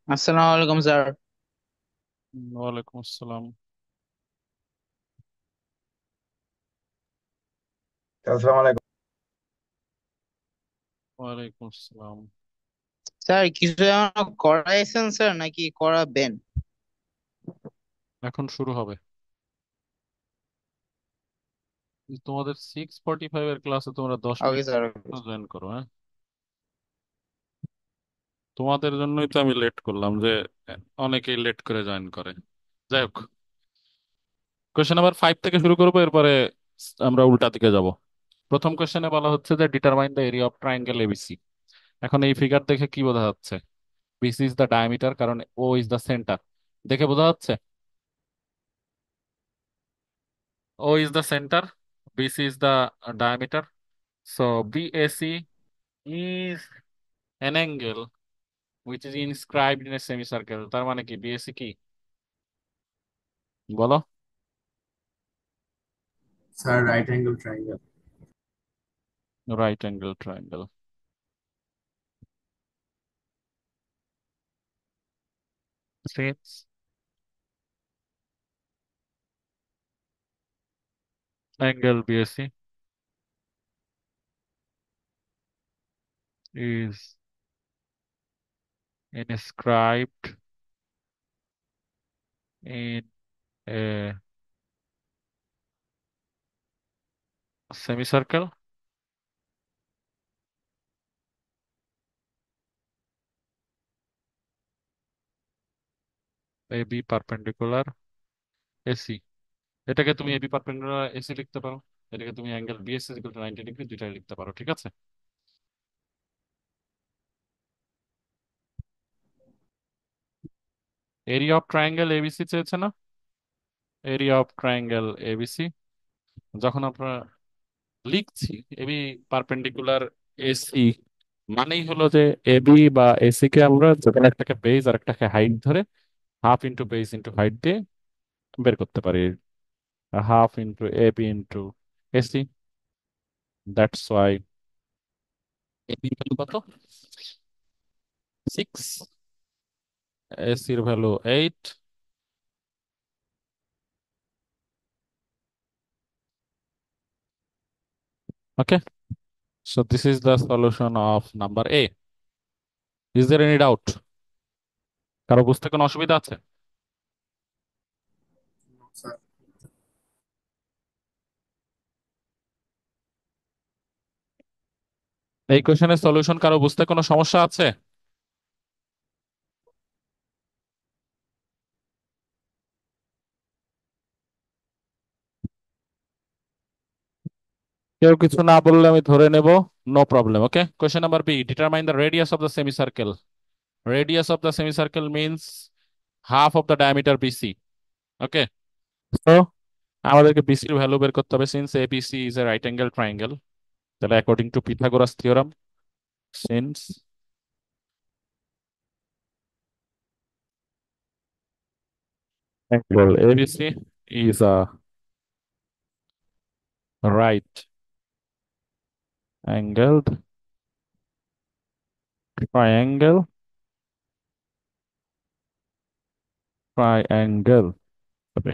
আসসালামু আলাইকুম স্যার। ওয়ালাইকুম আসসালাম। আসসালামু আলাইকুম। ওয়ালাইকুম আসসালাম। স্যার কিছু এমন করাইছেন স্যার নাকি করাবেন? এখন শুরু হবে। তোমাদের 6:45 এর ক্লাসে তোমরা 10 মিনিট ওকে স্যার। জয়েন করো, হ্যাঁ? তোমাদের জন্যই তো আমি লেট করলাম যে অনেকেই লেট করে জয়েন করে। যাই হোক, কোয়েশ্চেন নাম্বার 5 থেকে শুরু করবো, এরপরে আমরা উল্টা দিকে যাব। প্রথম কোয়েশ্চেনে বলা হচ্ছে যে determine the area of triangle ABC. এখন এই ফিগার দেখে কি বোঝা যাচ্ছে? বিসি ইজ দ্য ডায়ামিটার, কারণ ও ইজ দ্য সেন্টার। দেখে বোঝা যাচ্ছে O is the centre, BC is the diameter. So BAC is an angle which is inscribed in a semicircle। তার মানে কি বিএসি কি? বলো। Sir, right angle triangle. Right angle triangle. Since angle BSC is inscribed in a semicircle, AB perpendicular AC। এটাকে তুমি AB perpendicular AC লিখতে পারো, এটাকে তুমি angle BSc equal to 90 degree, দুইটাই লিখতে পারো, ঠিক আছে? এরিয়া অফ ট্রায়াঙ্গেল এবিসি চেয়েছে না? এরিয়া অফ ট্রায়াঙ্গেল এবিসি যখন আমরা লিখছি এবি পারপেন্ডিকুলার এসি, মানেই হলো যে এবি বা এসি কে আমরা যেখানে একটাকে বেজ আর একটাকে হাইট ধরে half into base into height দিয়ে বের করতে পারি। Half into AB into AC, that's why AB value কত? 6, এসির value 8। Okay, so this is the solution of number A. Is there any doubt? কারো বুঝতে কোনো অসুবিধা আছে? স্যার, এই কোশ্চেনের সলিউশন কারো বুঝতে কোনো সমস্যা আছে? কেউ কিছু না বললে আমি ধরে নেব, no problem. Okay, question number B, determine the radius of the semicircle. Radius of the semicircle means half of the diameter BC. Okay, তো আমাদেরকে বিসির ভ্যালু বের করতে হবে, since ABC is a right angle triangle. তাহলে according to Pythagoras theorem, since angle ABC is a right angled triangle, triangle হবে।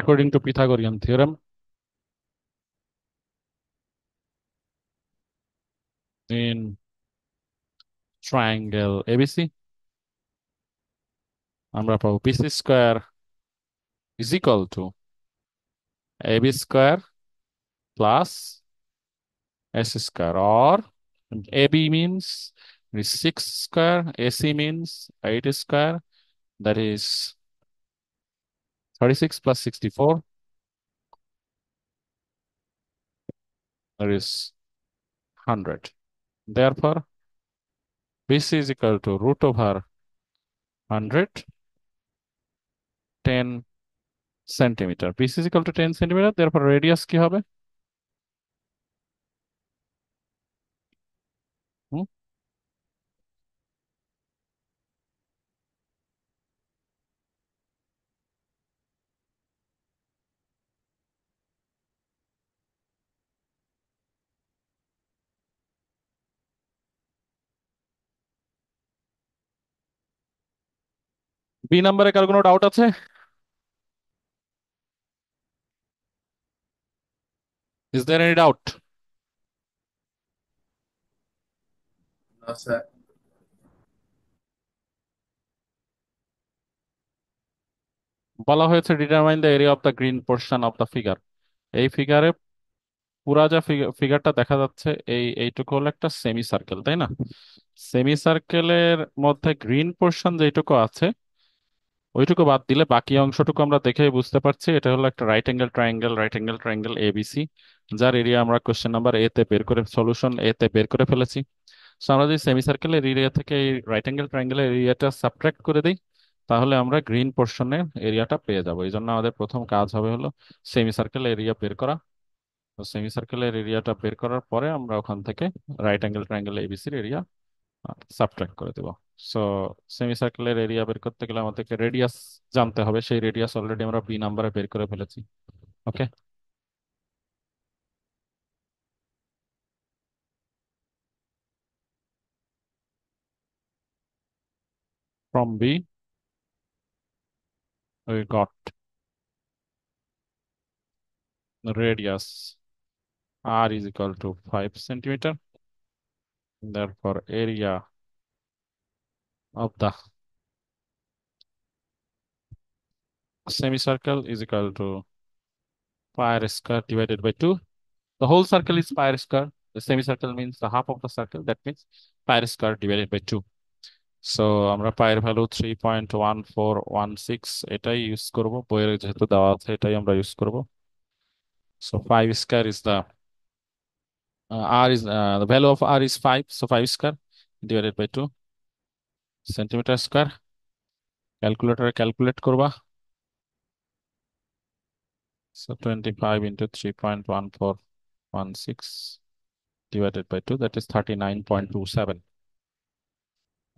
According to Pythagorean theorem, in triangle ABC আমরা পাবো BC square is equal to AB square plus AC square, or AB means is 6 square, AC means 8 square, that is 36 plus 64, that is 100. Therefore, BC is equal to root over 110 centimetre. BC is equal to 10 centimetre, তারপর radius কি হবে? হুম? B নাম্বারে কার কোনো doubt আছে? Is there any doubt? No, sir. বলা হয়েছে determine the area of the green portion of the figure. এই ফিগারে পুরা যা ফিগারটা দেখা যাচ্ছে, এইটুকু হলো একটা সেমি সার্কেল, তাই না? সেমি সার্কেলের মধ্যে গ্রিন পোর্শন যেটুকু আছে ওইটুকু বাদ দিলে বাকি অংশটুকু আমরা দেখেই বুঝতে পারছি এটা হলো একটা রাইট অ্যাঙ্গেল ট্রায়াঙ্গেল এবিসি, যার এরিয়া আমরা কোশ্চেন নাম্বার এ তে বের করে, সলিউশন এ তে বের করে ফেলেছি। তো আমরা যদি সেমি সার্কেলের এরিয়া থেকে এই রাইট অ্যাঙ্গেল ট্রায়াঙ্গেলের এরিয়াটা সাবট্রাক্ট করে দিই, তাহলে আমরা গ্রিন পোর্শনের এরিয়াটা পেয়ে যাবো। এই জন্য আমাদের প্রথম কাজ হবে হলো সেমি সার্কেল এরিয়া বের করা। তো সেমি সার্কেলের এরিয়াটা বের করার পরে আমরা ওখান থেকে রাইট অ্যাঙ্গেল ট্রায়াঙ্গেল এবিসির এরিয়া সাবট্রাক্ট করে দেবো। সো সেমি সার্কেলের এরিয়া বের করতে গেলে আমাদেরকে রেডিয়াস জানতে হবে, সেই রেডিয়াস অলরেডি আমরা বি নাম্বারে বের করে ফেলেছি। ওকে, from B we got radius r is equal to 5 centimeter. Therefore area of the semicircle is equal to pi r square divided by 2. The whole circle is pi r square. The semicircle means the half of the circle. That means pi r square divided by 2. So আমরা পায়ের value 3.1416 এটাই use করব, বইয়ের যেহেতু দেওয়া আছে এটাই আমরা ইউজ করব। So 5 square is the r is the value of r is 5, so 5 square divided by 2 centimetre square. ক্যালকুলেটরে ক্যালকুলেট করবা। So 25 into 3.1416 divided by 2, that is 39.27.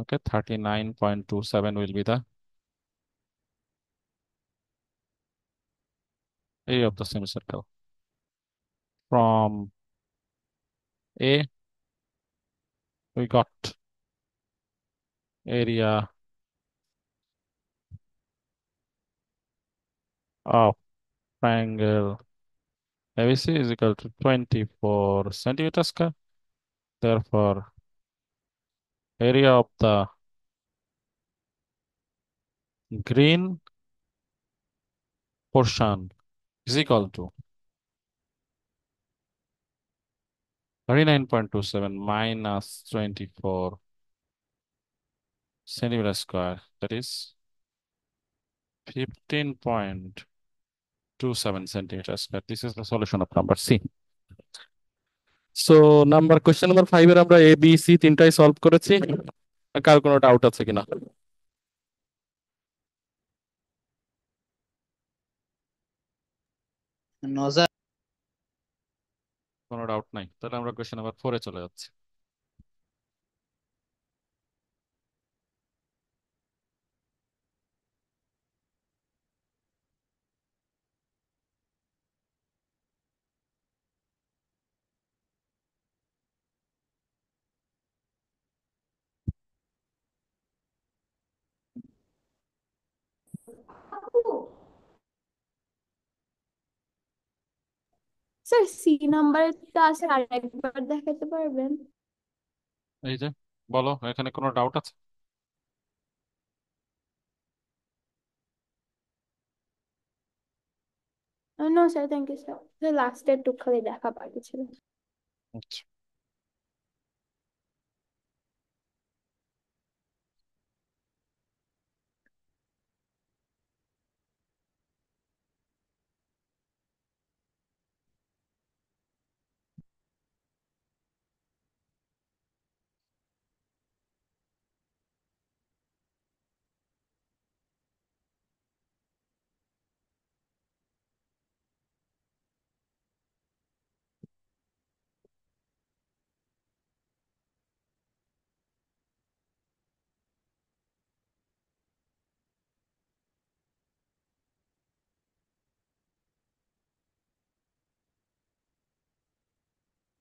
Okay, 39.27 will be the area of the semicircle. From A we got area of triangle ABC is equal to 24 centimeter square. Therefore, area of the green portion is equal to 39.27 minus 24 centimeter square, that is 15.27 centimeter square. This is the solution of number C. So question number 5 এর আমরা A B C তিনটাই solve করেছি। কার কোনো doubt আছে কিনা? No sir. কোনো doubt নাই, তাহলে আমরা কোশ্চেন নাম্বার 4 এ চলে যাচ্ছি। স্যার সি নাম্বারটা আছে আরেকবার দেখাতে পারবেন? এই যে, বলো এখানে কোনো ডাউট আছে? No sir, thank you sir. লাস্টে একটু খালি দেখা বাকি ছিল। আচ্ছা,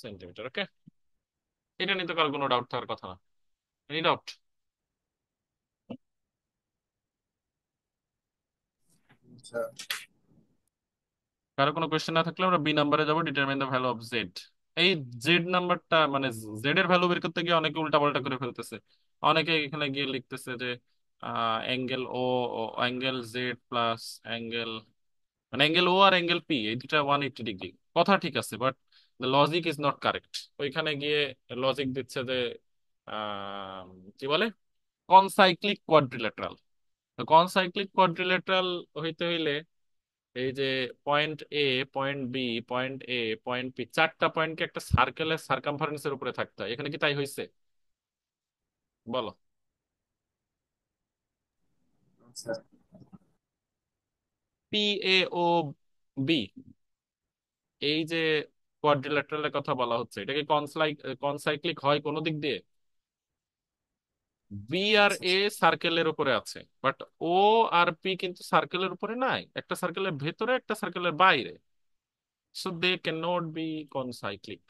সেন্টিমিটার। ওকে, এটা নিয়ে তো কারো কোনো ডাউট থাকার কথা না। Any doubt? স্যার। কারো কোনো কোয়েশ্চেন না থাকলে আমরা বি নাম্বারে যাবো, determine the value of Z. এই জেড নাম্বারটা মানে জেড এর ভ্যালু বের করতে গিয়ে অনেকে উল্টাপাল্টা করে ফেলতেছে। অনেকে এখানে গিয়ে লিখতেছে যে angle O, angle Z plus angle, মানে অ্যাঙ্গেল ও আর অ্যাঙ্গেল পি এই দুটা 180 ডিগ্রি। কথা ঠিক আছে, but the logic is not correct. ওইখানে গিয়ে লজিক দিচ্ছে যে আহ, কি বলে কনসাইক্লিক কোয়াড্রিল্যাটারাল। কনসাইক্লিক কোয়াড্রিল্যাটারাল হইতে হইলে এই যে পয়েন্ট এ, পয়েন্ট বি, পয়েন্ট এ, পয়েন্ট পি, চারটা পয়েন্টকে একটা সার্কেলের সার্কামফারেন্সের উপরে থাকতে হয়। এখানে কি তাই হয়েছে? বলো। স্যার। পি, এ, ও, বি, এই যে কোয়াড্রিল্যাটারালের কথা বলা হচ্ছে, এটা কি কনসাইক্লিক হয় কোনো দিক দিয়ে? বি আর এ সার্কেলের উপরে আছে, বাট ও আর পি কিন্তু সার্কেলের উপরে নাই, একটা সার্কেলের ভেতরে একটা সার্কেলের বাইরে। So they can not be concyclic.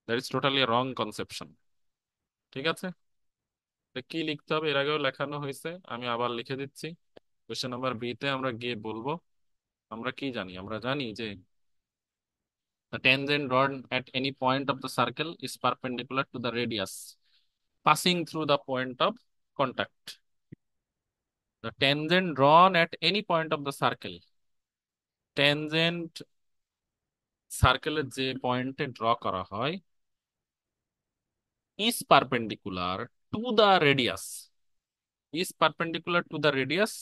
That is totally wrong conception. ঠিক আছে, তো কি লিখতে হবে এর আগেও লেখানো হয়েছে, আমি আবার লিখে দিচ্ছি। কোশ্চেন নাম্বার বি তে আমরা গিয়ে বলবো আমরা কি জানি। আমরা জানি যে the tangent drawn at any point of the circle is perpendicular to the radius passing through the point of contact. The tangent drawn at any point of the circle, tangent সার্কেলের যে পয়েন্টে ড্র করা হয়, is perpendicular to the radius, is perpendicular to the radius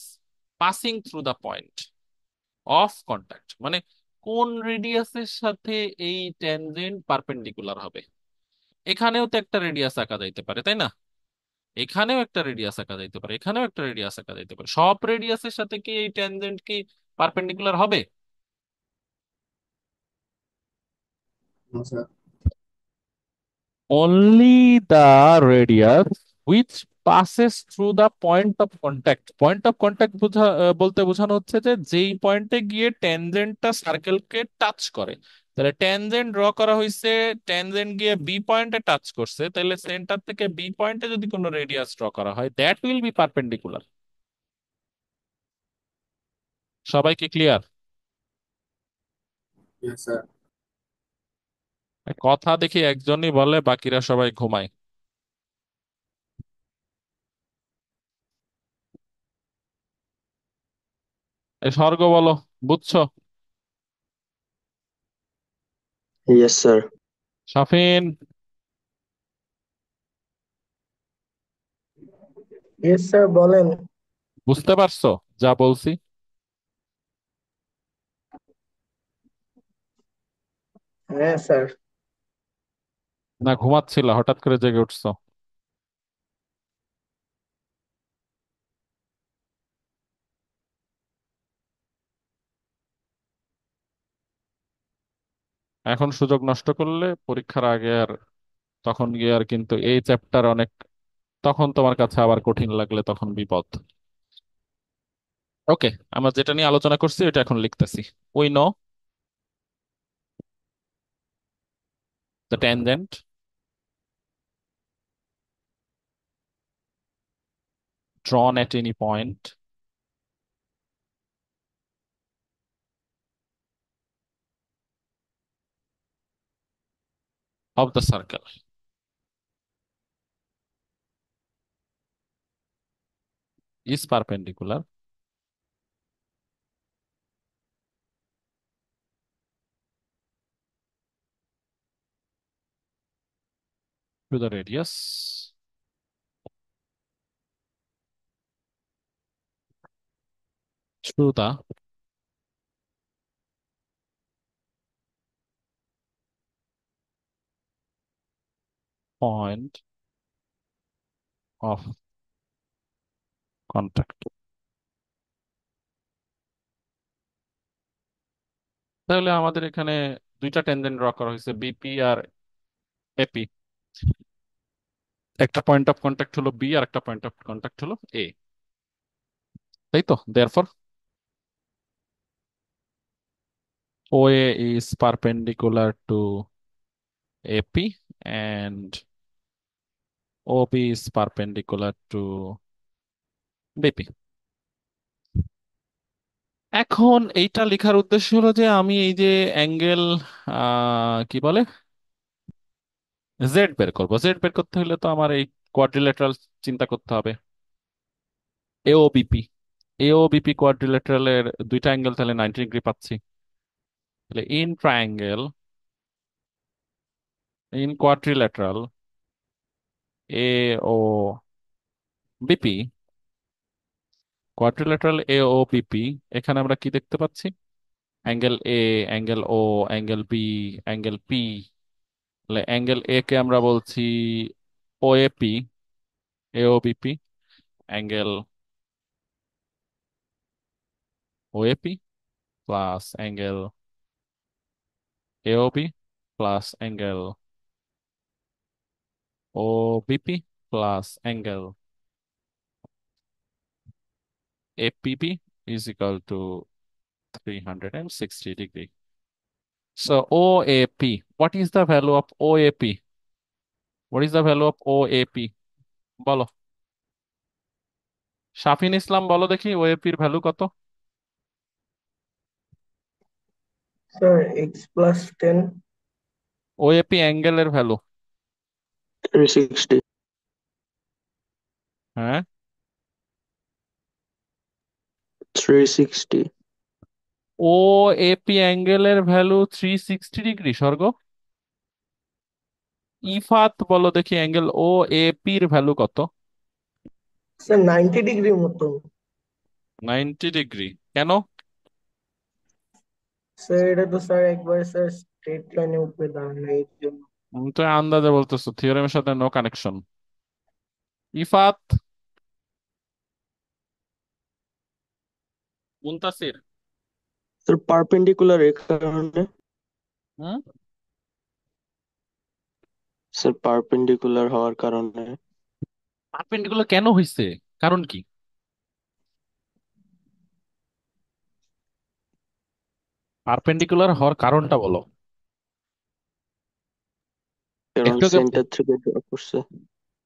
passing through the point of contact। মানে কোন রেডিয়াসের সাথে এই tangent perpendicular হবে? এখানেও তো একটা রেডিয়াস আঁকা যাইতে পারে, তাই না? এখানেও একটা রেডিয়াস আঁকা যাইতে পারে, এখানেও একটা রেডিয়াস আঁকা যাইতে পারে। সব রেডিয়াসের সাথে কি এই ট্যানজেন্ট কি পারপেন্ডিকুলার হবে? Sir. Only the radius which passes through the point of contact. Point of contact বলতে বোঝানো হচ্ছে যে যেই পয়েন্টে গিয়ে ট্যানজেন্টটা সার্কেলকে টাচ করে। তাহলে ট্যানজেন্ট ড্র করা হয়েছে, ট্যানজেন্ট গিয়ে বি পয়েন্টে টাচ করছে, তাহলে সেন্টার থেকে বি পয়েন্টে যদি কোনো রেডিয়াস ড্র করা হয়, দ্যাট উইল বি পারপেন্ডিকুলার। সবাই কি ক্লিয়ার? Yes sir. কথা দেখি একজনই বলে, বাকিরা সবাই ঘুমায়। এই স্বর্গ বলো, বুঝছো? Yes, sir. Safin, Yes, sir, বলেন। বুঝতে পারছো যা বলছি? হ্যাঁ স্যার। না ঘুমাচ্ছিল, হঠাৎ করে জেগে উঠছো? এখন সুযোগ নষ্ট করলে পরীক্ষার আগে আর, তখন গিয়ে আর কিন্তু এই চ্যাপ্টার অনেক, তখন তোমার কাছে আবার কঠিন লাগলে তখন বিপদ। ওকে, আমরা যেটা নিয়ে আলোচনা করছি এটা এখন লিখতেছি। We know the tangent drawn at any point of the circle is perpendicular to the radius through the point of contact। তাহলে আমাদের এখানে দুইটা ট্যানজেন্ট ড্র করা হয়েছে, বিপি আর এপি। একটা পয়েন্ট অফ কন্টাক্ট হলো বি আর একটা পয়েন্ট অফ কন্টাক্ট হলো এ, তাই তো? Therefore OA is perpendicular to AP, and OB is perpendicular to BP. এখন এইটা লেখার উদ্দেশ্য হলো যে আমি এই যে অ্যাঙ্গেল কি বলে জেড বের করবো। জেড বের করতে হলে তো আমার এই কোয়াড্রিল্যাটারাল চিন্তা করতে হবে। এওবিপি এওবিপি কোয়াড্রিল্যাটারালের দুইটা অ্যাঙ্গেল তাহলে 90 ডিগ্রি পাচ্ছি। তাহলে in triangle in quadrilateral A O BP, quadrilateral A O BP, এখানে আমরা কি দেখতে পাচ্ছি? Angle A, angle O, angle B, angle P. তাহলে অ্যাঙ্গেল এ কে আমরা বলছি OAP, AOBP, angle OAP plus angle AOB plus angle OBP plus angle APB is equal to 360 degree. So OAP, what is the value of OAP? What is the value of OAP? বলো, শাফিন ইসলাম বলো দেখি ওএপি এর value কত? Sir, x plus 10, OAP অ্যাঙ্গেলের value 360. হ্যাঁ 360. ওএপি অ্যাঙ্গেলের value 360 degree স্বর্গ। ইফাত বলো দেখি অ্যাঙ্গেল ওএপি এর ভ্যালু কত? Sir, 90 degree মতো। 90 ডিগ্রি। কেন? স্যার এটা তো স্যার একবার স্যার স্ট্রেট লাইনে উপরে দাঁড়ানো এই জন্য। তো আন্দাজে বলতেছো, থিওরেমের সাথে no connection. Ifat, Muntasir. Sir perpendicular এর কারণে। হুম, স্যার পারপেন্ডিকুলার হওয়ার কারণে। পারপেন্ডিকুলার কেন হইছে? কারণ কি? পারপেন্ডিকুলার হওয়ার কারণটা বলো। কারণ একটু আগে সেন্টার থেকে ড্র করছে।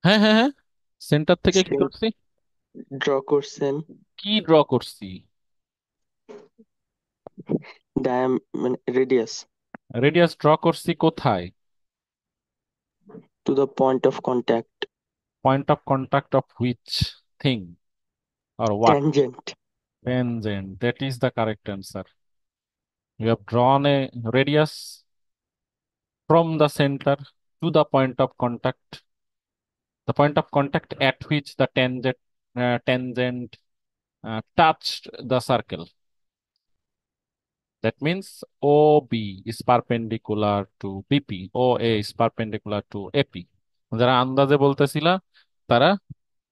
হ্যাঁ হ্যাঁ হ্যাঁ, সেন্টার থেকে কি করছি? ড্র করছেন কি ড্র করছি? মানে রেডিয়াস রেডিয়াস ড্র করছি কোথায়? To the point of contact. Point of contact of which thing or what? Tangent. Tangent. That is the correct answer. You have drawn a radius from the center to the point of contact. The point of contact at which the tangent touched the circle. That means OB is perpendicular to BP. OA is perpendicular to AP. যারা আন্দাজে বলতেছিলা তারা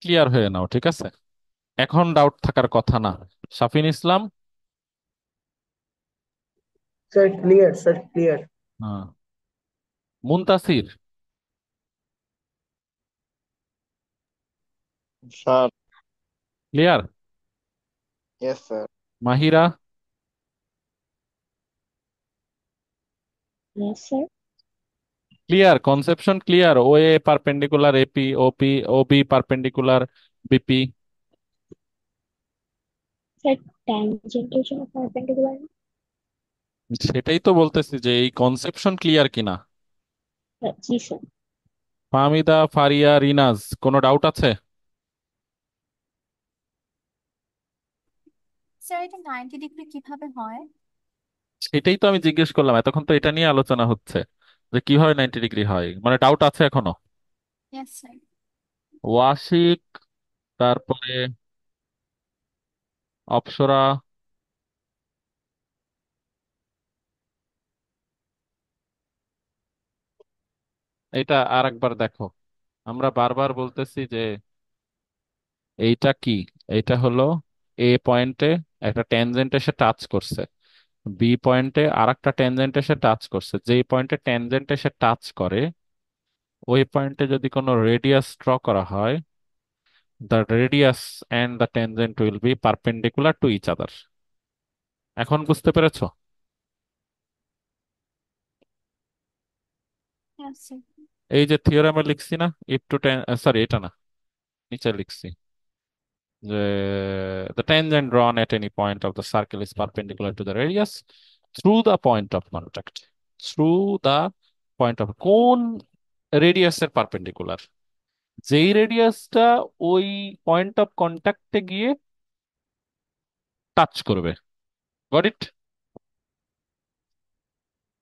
clear হয়ে নাও, ঠিক আছে? এখন doubt থাকার কথা না। Shafin Islam, sir clear, sir clear. হ্যাঁ, Muntasir, sir. Clear? Yes sir. Mahira, Yes, sir. Clear? Conception clear? OA perpendicular AP, OP, OB perpendicular BP. Sir, tangent এর জন্য perpendicular না? সেটাই তো বলতেছি যে এই কনসেপশন ক্লিয়ার কিনা। জি স্যার। ফাহমিদা, ফারিয়া, রিনাজ, কোনো ডাউট আছে? স্যার এটা 90 ডিগ্রি কিভাবে হয়? সেটাই তো আমি জিজ্ঞেস করলাম, এতক্ষণ তো এটা নিয়ে আলোচনা হচ্ছে যে কিভাবে 90 ডিগ্রি হয়। মানে ডাউট আছে এখনো? Yes sir. ওয়াশিক, তারপরে অপ্সরা, এটা আর একবার দেখো। আমরা বারবার বলতেছি যে এইটা কি, এইটা হলো এ পয়েন্টে একটা ট্যানজেন্ট এসে টাচ করছে, বি পয়েন্টে আর একটা ট্যানজেন্ট এসে টাচ করছে। যেই পয়েন্টে ট্যানজেন্ট এসে টাচ করে ওই পয়েন্টে যদি কোনো রেডিয়াস ড্র করা হয়, the radius and the tangent will be perpendicular to each other. এখন বুঝতে পেরেছো? Yes, sir. এই যে থিওরেমে লিখছি না, ইফ টু টেন, সরি এটা না, নিচে লিখছি যে the tangent drawn at any point of the circle is perpendicular to the radius through the point of contact. Through the point of কোন রেডিয়াসের পারপেন্ডিকুলার, যেই রেডিয়াসটা ওই পয়েন্ট অফ কন্টাক্টে গিয়ে টাচ করবে। Got it?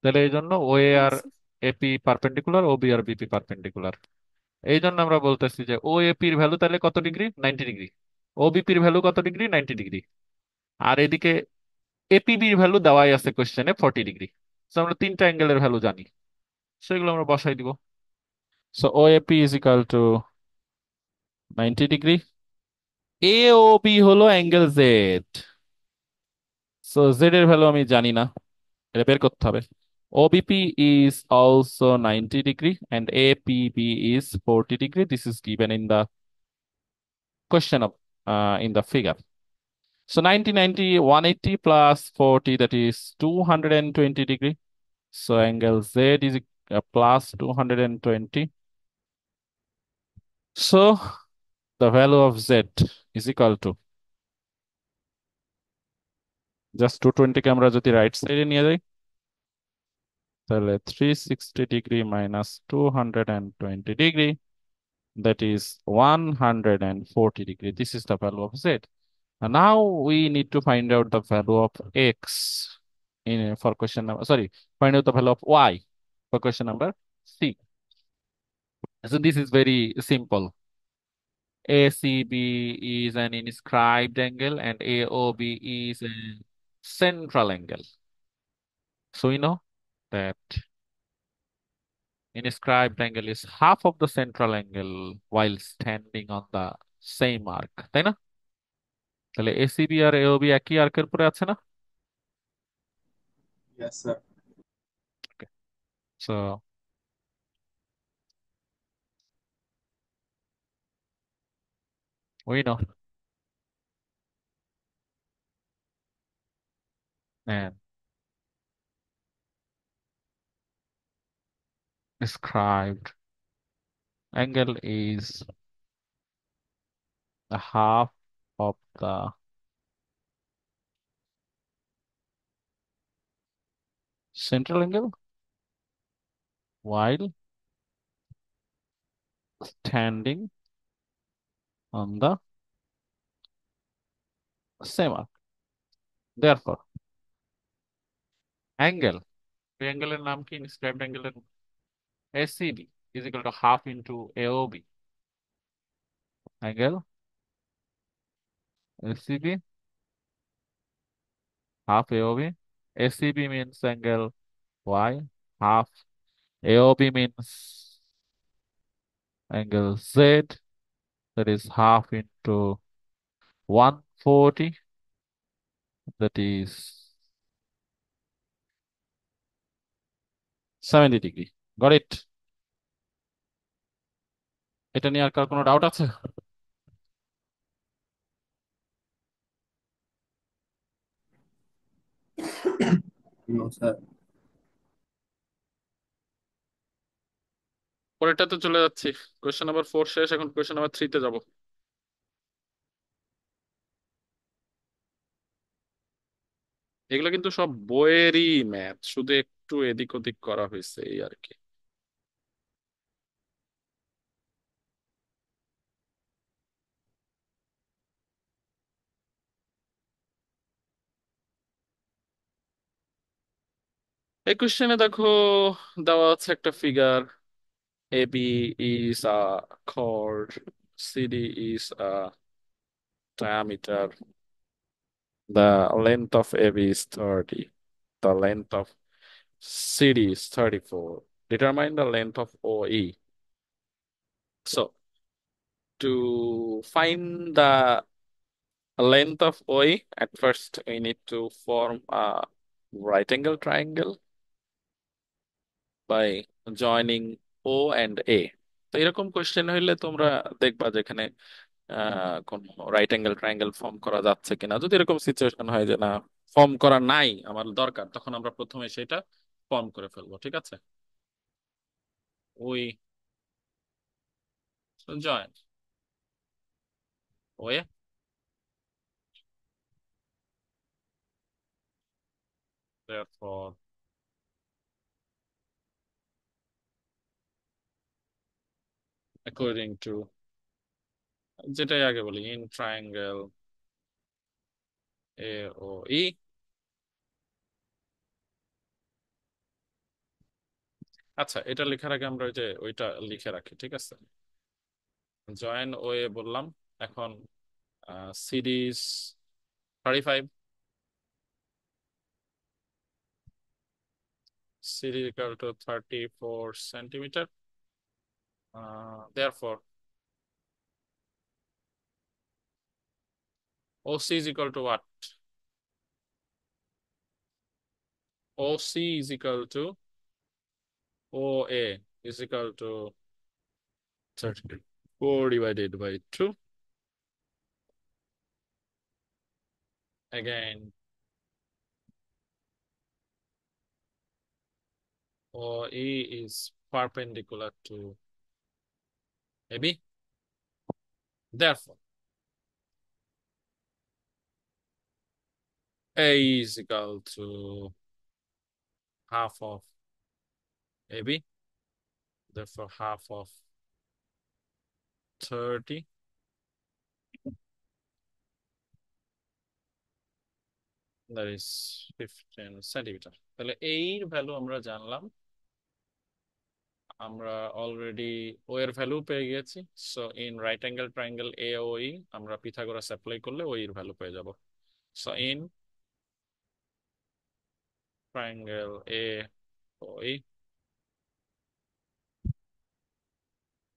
তাহলে এই জন্য ওএ Yes, আর sir. AP perpendicular, Obi আর BP perpendicular. এই জন্য আমরা বলতেছি যে ও এপির ভ্যালু তাহলে কত ডিগ্রি? 90 ডিগ্রি। ও বিপির ভ্যালু কত ডিগ্রি? 90 ডিগ্রি। আর এদিকে এপিবির ভ্যালু দেওয়াই আছে কোশ্চেনে 40 ডিগ্রি। তো আমরা তিনটা অ্যাঙ্গেলের ভ্যালু জানি, সেগুলো আমরা বসাই দিব। So O AP is equal to 90 degree. A O B হলো অ্যাঙ্গেল জেড। সো জেড এর ভ্যালু আমি জানি না, এটা বের করতে হবে। OBP is also 90 degree and APB is 40 degree. This is given in the question of in the figure. So 90, 90, 180 plus 40, that is 220 degree. So angle Z is plus 220. So the value of Z is equal to, just 220 কে আমরা যদি right সাইডে নিয়ে যাই তাহলে 360 degree minus 220 degree, that is 140 degree. This is the value of Z. And now we need to find out the value of X in for question number, sorry, find out the value of Y for question number C. So this is very simple. ACB is an inscribed angle and AOB is a central angle. So we know that inscribed angle is half of the central angle while standing on the same arc, তাই না? তাহলে ACB আর AOB একই আর্কের উপরে আছে না? Yes, sir. So we know, and described angle is a half of the central angle while standing on the same arc. Therefore, angle, triangle নাম কি? Inscribed angle ACB is equal to half into AOB. Angle ACB half AOB. ACB means angle Y, half AOB means angle Z, that is half into 140, that is 70 degree. Got it? এটা নিয়ে আর কার কোনো doubt আছে? No, sir. পরেরটাতে চলে যাচ্ছি। Question number 4 শেষ, এখন question number 3 তে যাব। এগুলো কিন্তু সব বইয়েরই ম্যাথ, শুধু একটু এদিক ওদিক করা হয়েছে এই আর কি। এই কোয়েশ্চেনে দেখো দেওয়া আছে একটা figure, AB is a chord, CD is a diameter, the length of AB is 30, the length of CD is 34. Determine the length of OE. So to find the length of OE, at first we need to form a right angle triangle by joining O and A. তো এরকম question হইলে তোমরা দেখবা যেখানে কোন right angle triangle form করা যাচ্ছে কিনা। যদি এরকম সিচুয়েশন হয় যে না ফর্ম করা নাই আমার দরকার, তখন আমরা প্রথমে সেটা ফর্ম করে ফেলবো, ঠিক আছে? we join OA. Therefore, according to যেটাই আগে বলি in triangle AOE, আচ্ছা এটা লেখার আগে আমরা ওই যে ওইটা লিখে রাখি, ঠিক আছে? জয়েন ওয়ে বললাম। এখন series 35, series equal to 34 centimeter. Therefore, OC is equal to what? OC is equal to OA is equal to 34 divided by 2. Again, OE is perpendicular to AB. Therefore, A is equal to half of AB. Therefore, half of 30. That is 15 centimeter. তাহলে এর value আমরা জানলাম, আমরা already ও এর value পেয়ে গেছি। So in right angle triangle AOE আমরা Pythagoras apply করলে ও এর ভ্যালু পেয়ে যাব। So in triangle AOE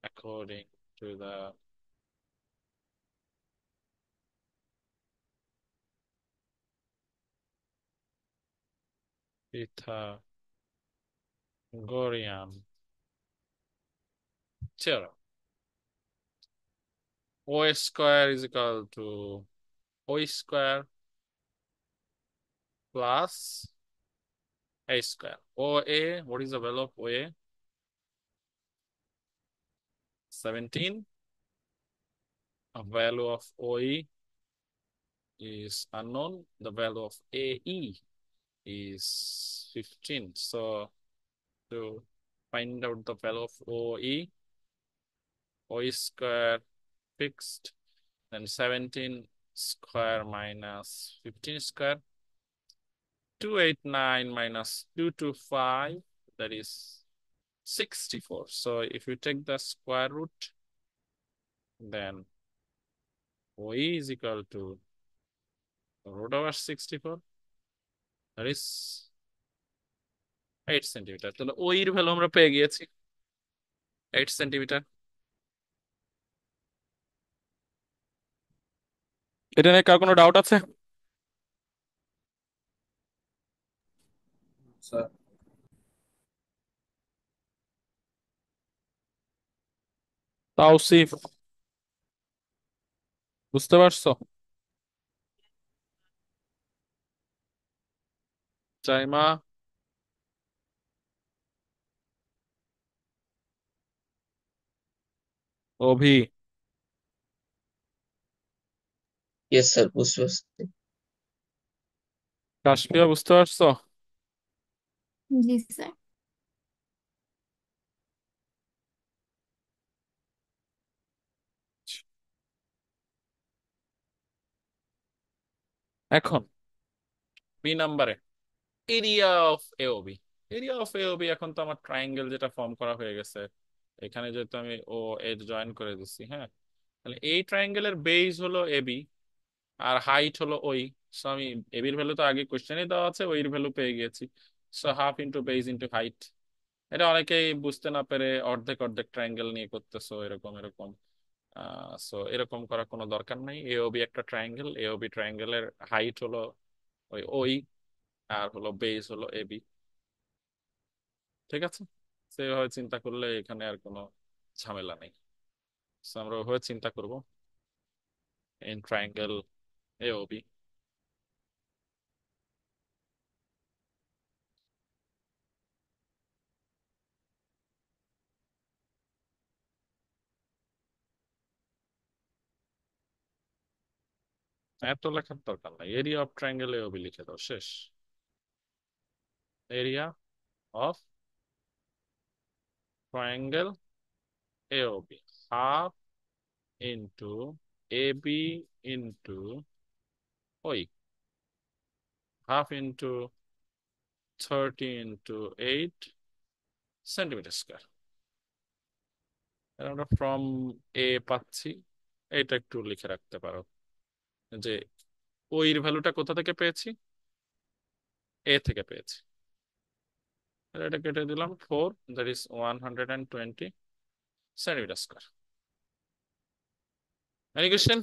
according to the Pythagorean theorem, O square is equal to O square plus A square. OA, what is the value of OA? 17. A value of OE is unknown. The value of AE is 15. So to find out the value of OE square fixed, then 17 square minus 15 square, 289 minus 225, that is 64. So if you take the square root, then OE is equal to root over 64, that is 8 centimetre. তাহলে ওই এর value আমরা পেয়ে গিয়েছি 8 centimetre. এটা নিয়ে কার কোনো doubt আছে? স্যার তাওসিফ, বুঝতে পারছো? চাইমা, অভি, ইয়েস স্যার, বুঝতে পারছি। কাশফিয়া, বুঝতে পারছো? জি স্যার। এখন বি নাম্বারে area of AOB. Area of AOB এখন তো আমার ট্রায়াঙ্গেল যেটা ফর্ম করা হয়ে গেছে, এখানে যেহেতু আমি ও এজ জয়েন করে দিচ্ছি, হ্যাঁ, তাহলে এই ট্রায়াঙ্গেলের বেস হলো এবি আর হাইট হলো ওই। সো আমি এবির ভ্যালু তো আগে কোশ্চেনে দেওয়া আছে, ওইর ভ্যালু পেয়ে গেছি। So half into base into height. এটা অনেকেই বুঝতে না পেরে অর্ধেক অর্ধেক ট্রায়াঙ্গেল নিয়ে করতেছো, এরকম এরকম। সো এরকম করার কোনো দরকার নাই। এওবি একটা ট্রায়াঙ্গেল, এওবি ট্রায়াঙ্গেলের হাইট হলো ওই ওই, আর হলো বেস হলো এবি। ঠিক আছে, সেভাবে চিন্তা করলে এখানে আর কোনো ঝামেলা নেই। সো আমরা ওভাবে চিন্তা করব ইন ট্রায়াঙ্গেল এওবি। এত লেখার দরকার নাই, এরিয়া অফ ট্রায়াঙ্গেল এওবি লিখে দাও, শেষ। Area of triangle AOB half into AB into ওই হাফ ইন্টু 30 × 8 সেন্টিমিটার স্কোয়ার। আমরা ফ্রম এ পাচ্ছি, এটা একটু লিখে রাখতে পারো যে ওই ভ্যালুটা কোথা থেকে পেয়েছি, এ থেকে পেয়েছি। এটা কেটে দিলাম, 4, that is 120 centimetre square. Any question?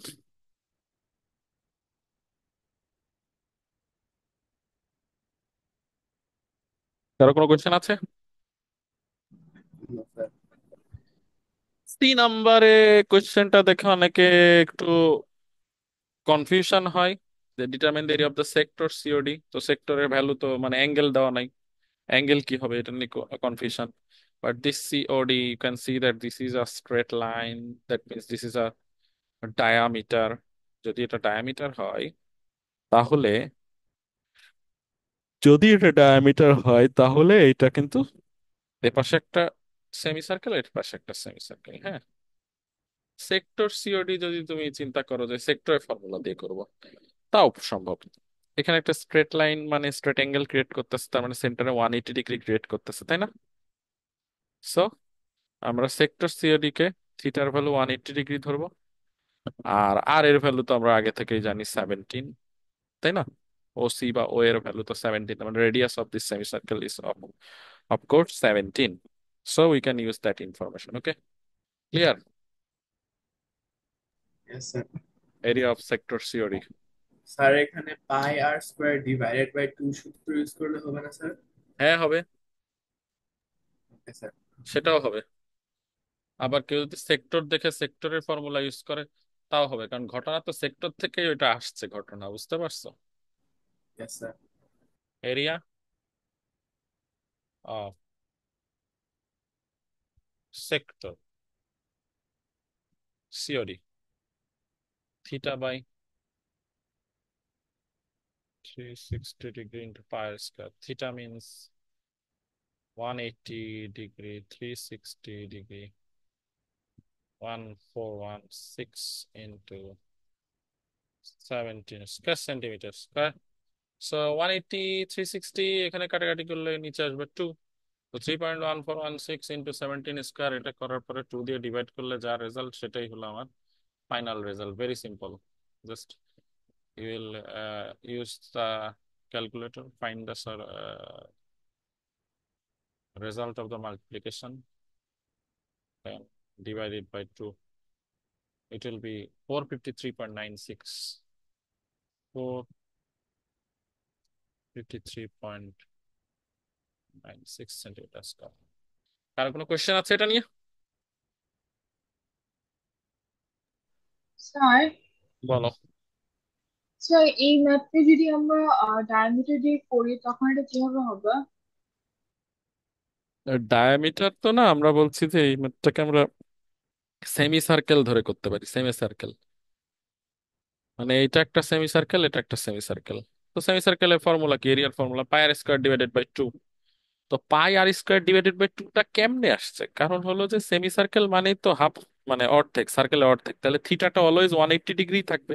কারো কোনো কোয়েশ্চেন আছে? No sir. 3 নম্বরে কোয়েশ্চেনটা দেখে অনেকে একটু কনফিউশন হয় যে determine the area of the sector COD. তো সেক্টরের ভ্যালু তো মানে অ্যাঙ্গেল দেওয়া নাই, অ্যাঙ্গেল কি হবে এটা নিয়ে confusion. But this COD you can see that this is a straight line, that means this is a diameter. যদি এটা ডায়ামিটার হয় তাহলে, যদি এটা ডায়ামিটার হয় তাহলে এটা কিন্তু এ পাশে একটা সেমি সার্কেল, এর পাশে একটা সেমি সার্কেল। হ্যাঁ, সেক্টর সিওডি যদি তুমি চিন্তা করো যে সেক্টরের ফর্মুলা দিয়ে করব, তাও সম্ভব। এখানে একটা স্ট্রেট লাইন মানে স্ট্রেট অ্যাঙ্গেল ক্রিয়েট করতেছে, তার মানে সেন্টারে 180 ডিগ্রি ক্রিয়েট করতেছে, তাই না? সো আমরা সেক্টর সিওডি কে থিটার ভ্যালু 180 ডিগ্রি ধরবো, আর আর এর ভ্যালু তো আমরা আগে থেকেই জানি 17, তাই না? ওসি বা ও এর ভ্যালু তো 17, মানে radius of this semi circle is of course 17. So we can use that information. Okay, clear? Yes sir. Area of sector COD. Sir এখানে পাই আর স্কোয়ার ডিভাইডেড বাই 2 সূত্র ইউজ করলে হবে না স্যার? হ্যাঁ হবে, ওকে স্যার। সেটাও হবে। আবার কেউ যদি সেক্টর দেখে সেক্টরের ফর্মুলা ইউজ করে তাও হবে, কারণ ঘটনা তো সেক্টর থেকেই ওইটা আসছে, ঘটনা, বুঝতে পারছো? Yes sir. Area of sector COD theta by 360 degree into pi r square. Theta means 180 degree, 360 degree, 1416 into 17 square centimeter square. So 180, 360 এখানে কাটাকাটি করলে নিচে আসবে 2। তো 3.1416 into 17 স্কোয়ার, এটা করার পরে 2 দিয়ে ডিভাইড করলে যা রেজাল্ট সেটাই হলো আমার final result. Very simple, just you will use the calculator, find the result of the multiplication, then divide it by 2. It will be 453.96. 453.96 centimetre square. কার কোনো কোশ্চেন আছে এটা নিয়ে? স্যার বলো। স্যার এই ম্যাথে যদি আমরা ডায়ামিটার দিয়ে করি তখন এটা কিভাবে হবে? ডায়ামিটার তো না, আমরা বলছি যে এই ম্যাথটাকে আমরা সেমি সার্কেল ধরে করতে পারি। সেমি সার্কেল মানে এটা একটা সেমি সার্কেল, এটা একটা সেমি সার্কেল। তো সেমি সার্কেলের ফর্মুলা কি? এরিয়ার formula pi r square divided by 2। তো pi r square divided by 2টা কেমনে আসছে? কারণ হলো যে সেমি সার্কেল মানেই তো হাফ, মানে অর্ধেক, সার্কেলের অর্ধেক, তাহলে থিটাটা অলওয়েজ 180 ডিগ্রি থাকবে।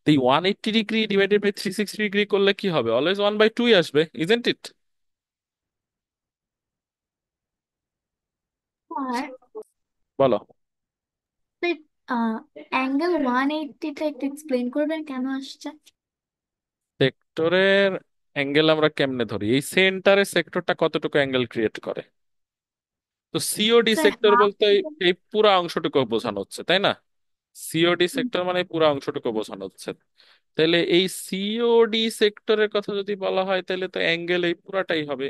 তো এই 180 ডিগ্রি ডিভাইডেড বাই 360 ডিগ্রি করলে কি হবে? অলওয়েজ 1/2 আসবে, ইজেন্ট ইট? স্যার বলো। অ্যাঙ্গেল 180টা একটু এক্সপ্লেন করবেন কেন আসছে? সেক্টরের অ্যাঙ্গেল আমরা কেমনে ধরি? এই সেন্টারে সেক্টরটা কতটুকু অ্যাঙ্গেল ক্রিয়েট করে। তো সিওডি স্যার সেক্টর হাফ। বলতে এই পুরো অংশটুকু বোঝানো হচ্ছে, তাই না? সিওডি সেক্টর মানে এই পুরো অংশটুকু বোঝানো হচ্ছে। তাহলে এই সিওডি সেক্টরের কথা যদি বলা হয় তাহলে তো অ্যাঙ্গেল এই পুরাটাই হবে।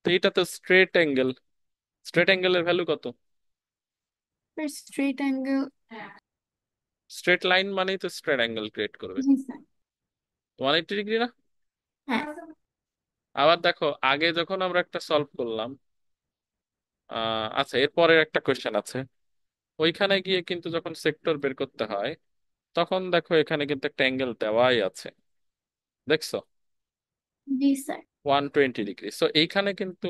তো এটা তো স্ট্রেট অ্যাঙ্গেল। স্ট্রেট অ্যাঙ্গেলের ভ্যালু কত? Straight angle. স্ট্রেট লাইন মানেই তো স্ট্রেট অ্যাঙ্গেল ক্রিয়েট করবে। জি স্যার। 180 ডিগ্রি না? হ্যাঁ। আবার দেখো, আগে যখন আমরা একটা সলভ করলাম, আচ্ছা এরপরের একটা কোয়েশ্চেন আছে, ওইখানে গিয়ে কিন্তু যখন সেক্টর বের করতে হয় তখন দেখো এখানে কিন্তু একটা অ্যাঙ্গেল দেওয়াই আছে, দেখছো, জি স্যার। 120 ডিগ্রি। সো এইখানে কিন্তু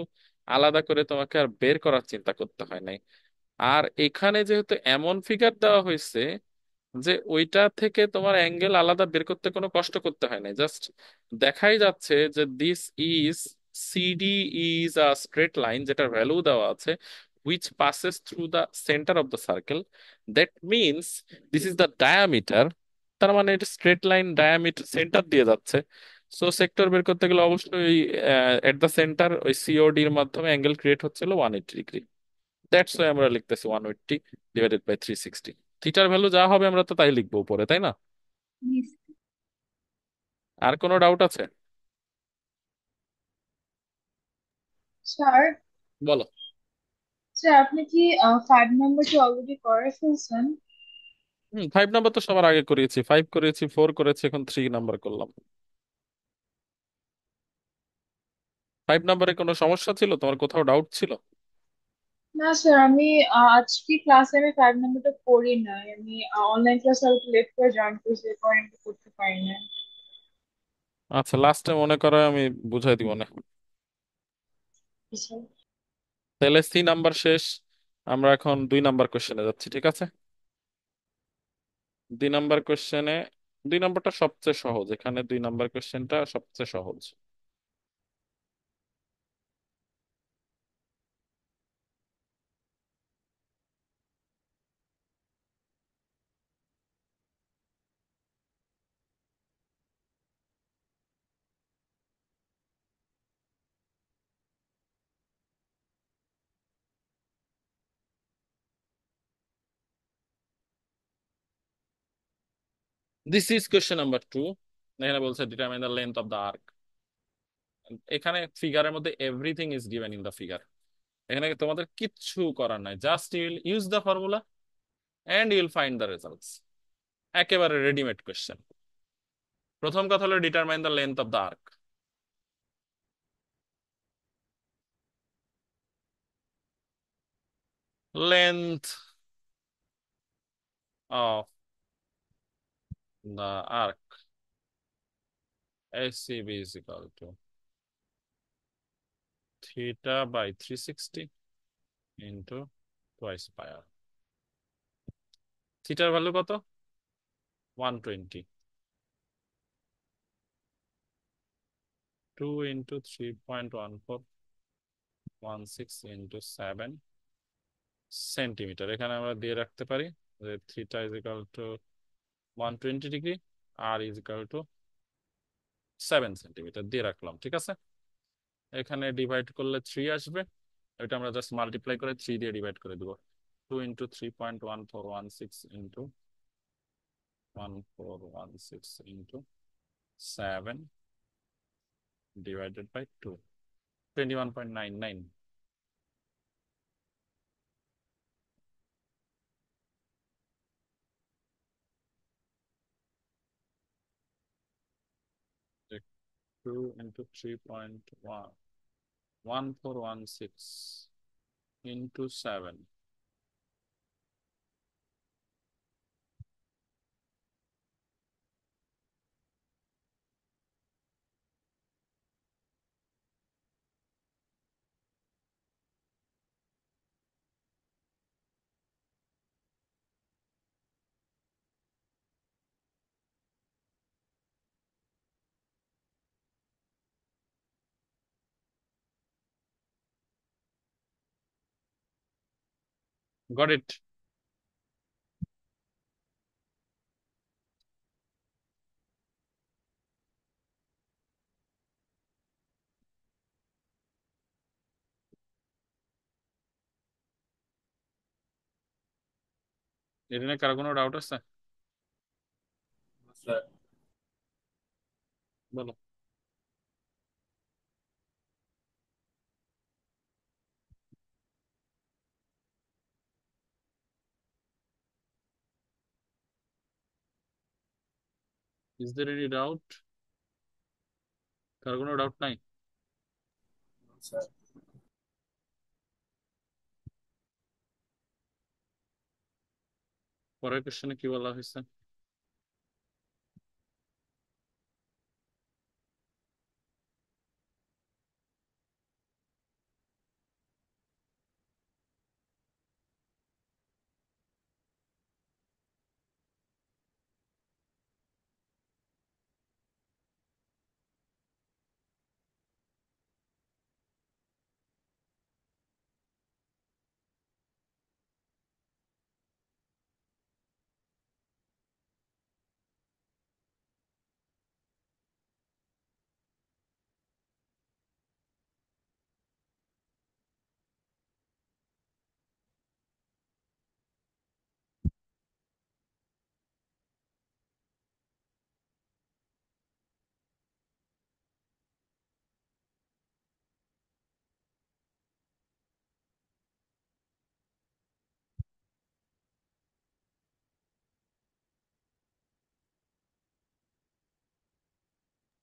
আলাদা করে তোমাকে আর বের করার চিন্তা করতে হয় নাই। আর এখানে যেহেতু এমন ফিগার দেওয়া হয়েছে যে ওইটা থেকে তোমার অ্যাঙ্গেল আলাদা বের করতে কোনো কষ্ট করতে হয় না, জাস্ট দেখাই যাচ্ছে যে this is CD is a straight line যেটার ভ্যালু দেওয়া আছে which passes through the center of the circle, that means this is the diameter। তার মানে এটা স্ট্রেট লাইন ডায়ামিটার সেন্টার দিয়ে যাচ্ছে। সো সেক্টর বের করতে গেলে অবশ্যই এট দ্য সেন্টার ওই সিওডি এর মাধ্যমে অ্যাঙ্গেল ক্রিয়েট হচ্ছিল 180 ডিগ্রি। দ্যাটস ওয়াই আমরা লিখতেছি 180 ডিভাইডেড বাই 360। থিটার ভ্যালু যা হবে আমরা তো তাই লিখবো উপরে, তাই না? জি আর কোনো ডাউট আছে? স্যার, বলো। স্যার আপনি কি 5 নাম্বারটি অলরেডি করে ফেলছেন? 5 নাম্বার তো সবার আগে করিয়েছি, 5 করিয়েছি, 4 করেছি, এখন 3 নাম্বার করলাম। 5 নাম্বারে কোনো সমস্যা ছিল, তোমার কোথাও ডাউট ছিল? না স্যার, আমি আজকে ক্লাসে আমি 5 নাম্বারটা করি নাই। আমি অনলাইন ক্লাস আর লেট করে জয়েন করছি, এর কারণে আমি করতে পারি না। আচ্ছা, লাস্টে মনে করো আমি বুঝাই দিব না। স্যার, তাহলে 3 নাম্বার শেষ, আমরা এখন 2 নাম্বার কোশ্চেনে যাচ্ছি, ঠিক আছে? 2 নাম্বার কোশ্চেনে, 2 নাম্বারটা সবচেয়ে সহজ, এখানে 2 নাম্বার কোশ্চেনটা সবচেয়ে সহজ। This is question number 2। এখানে বলছে determine the length of the arc. এখানে ফিগারের মধ্যে everything is given in the figure. এখানে তোমাদের কিচ্ছু করার নাই, just you'll use the formula and you'll find the results. একেবারে রেডিমেড কোশ্চেন। প্রথম কথা হলো determine the length of the arc. Length of the arc ACB is equal to theta by 360 into twice pi r। থিটার value কত? 120। 2 into 3.1416 into 7 centimetre. এখানে আমরা দিয়ে রাখতে পারি যে theta is equal to 120 degree, R is equal to 7 centimetre দিয়ে রাখলাম, ঠিক আছে? এখানে ডিভাইড করলে 3 আসবে, এটা আমরা জাস্ট মাল্টিপ্লাই করে 3 দিয়ে ডিভাইড করে দিব। 2 into 3.1416 into 1416 into 7 divided by 2, 21.99। 2 into 3.1416 into 7। Got it? এটা নিয়ে কারো কোনো ডাউট আছে? স্যার। বলো। Is there any doubt? কারো কোনো ডাউট নাই? স্যার, পরের কোশ্চেনে কি বলা হয়েছে?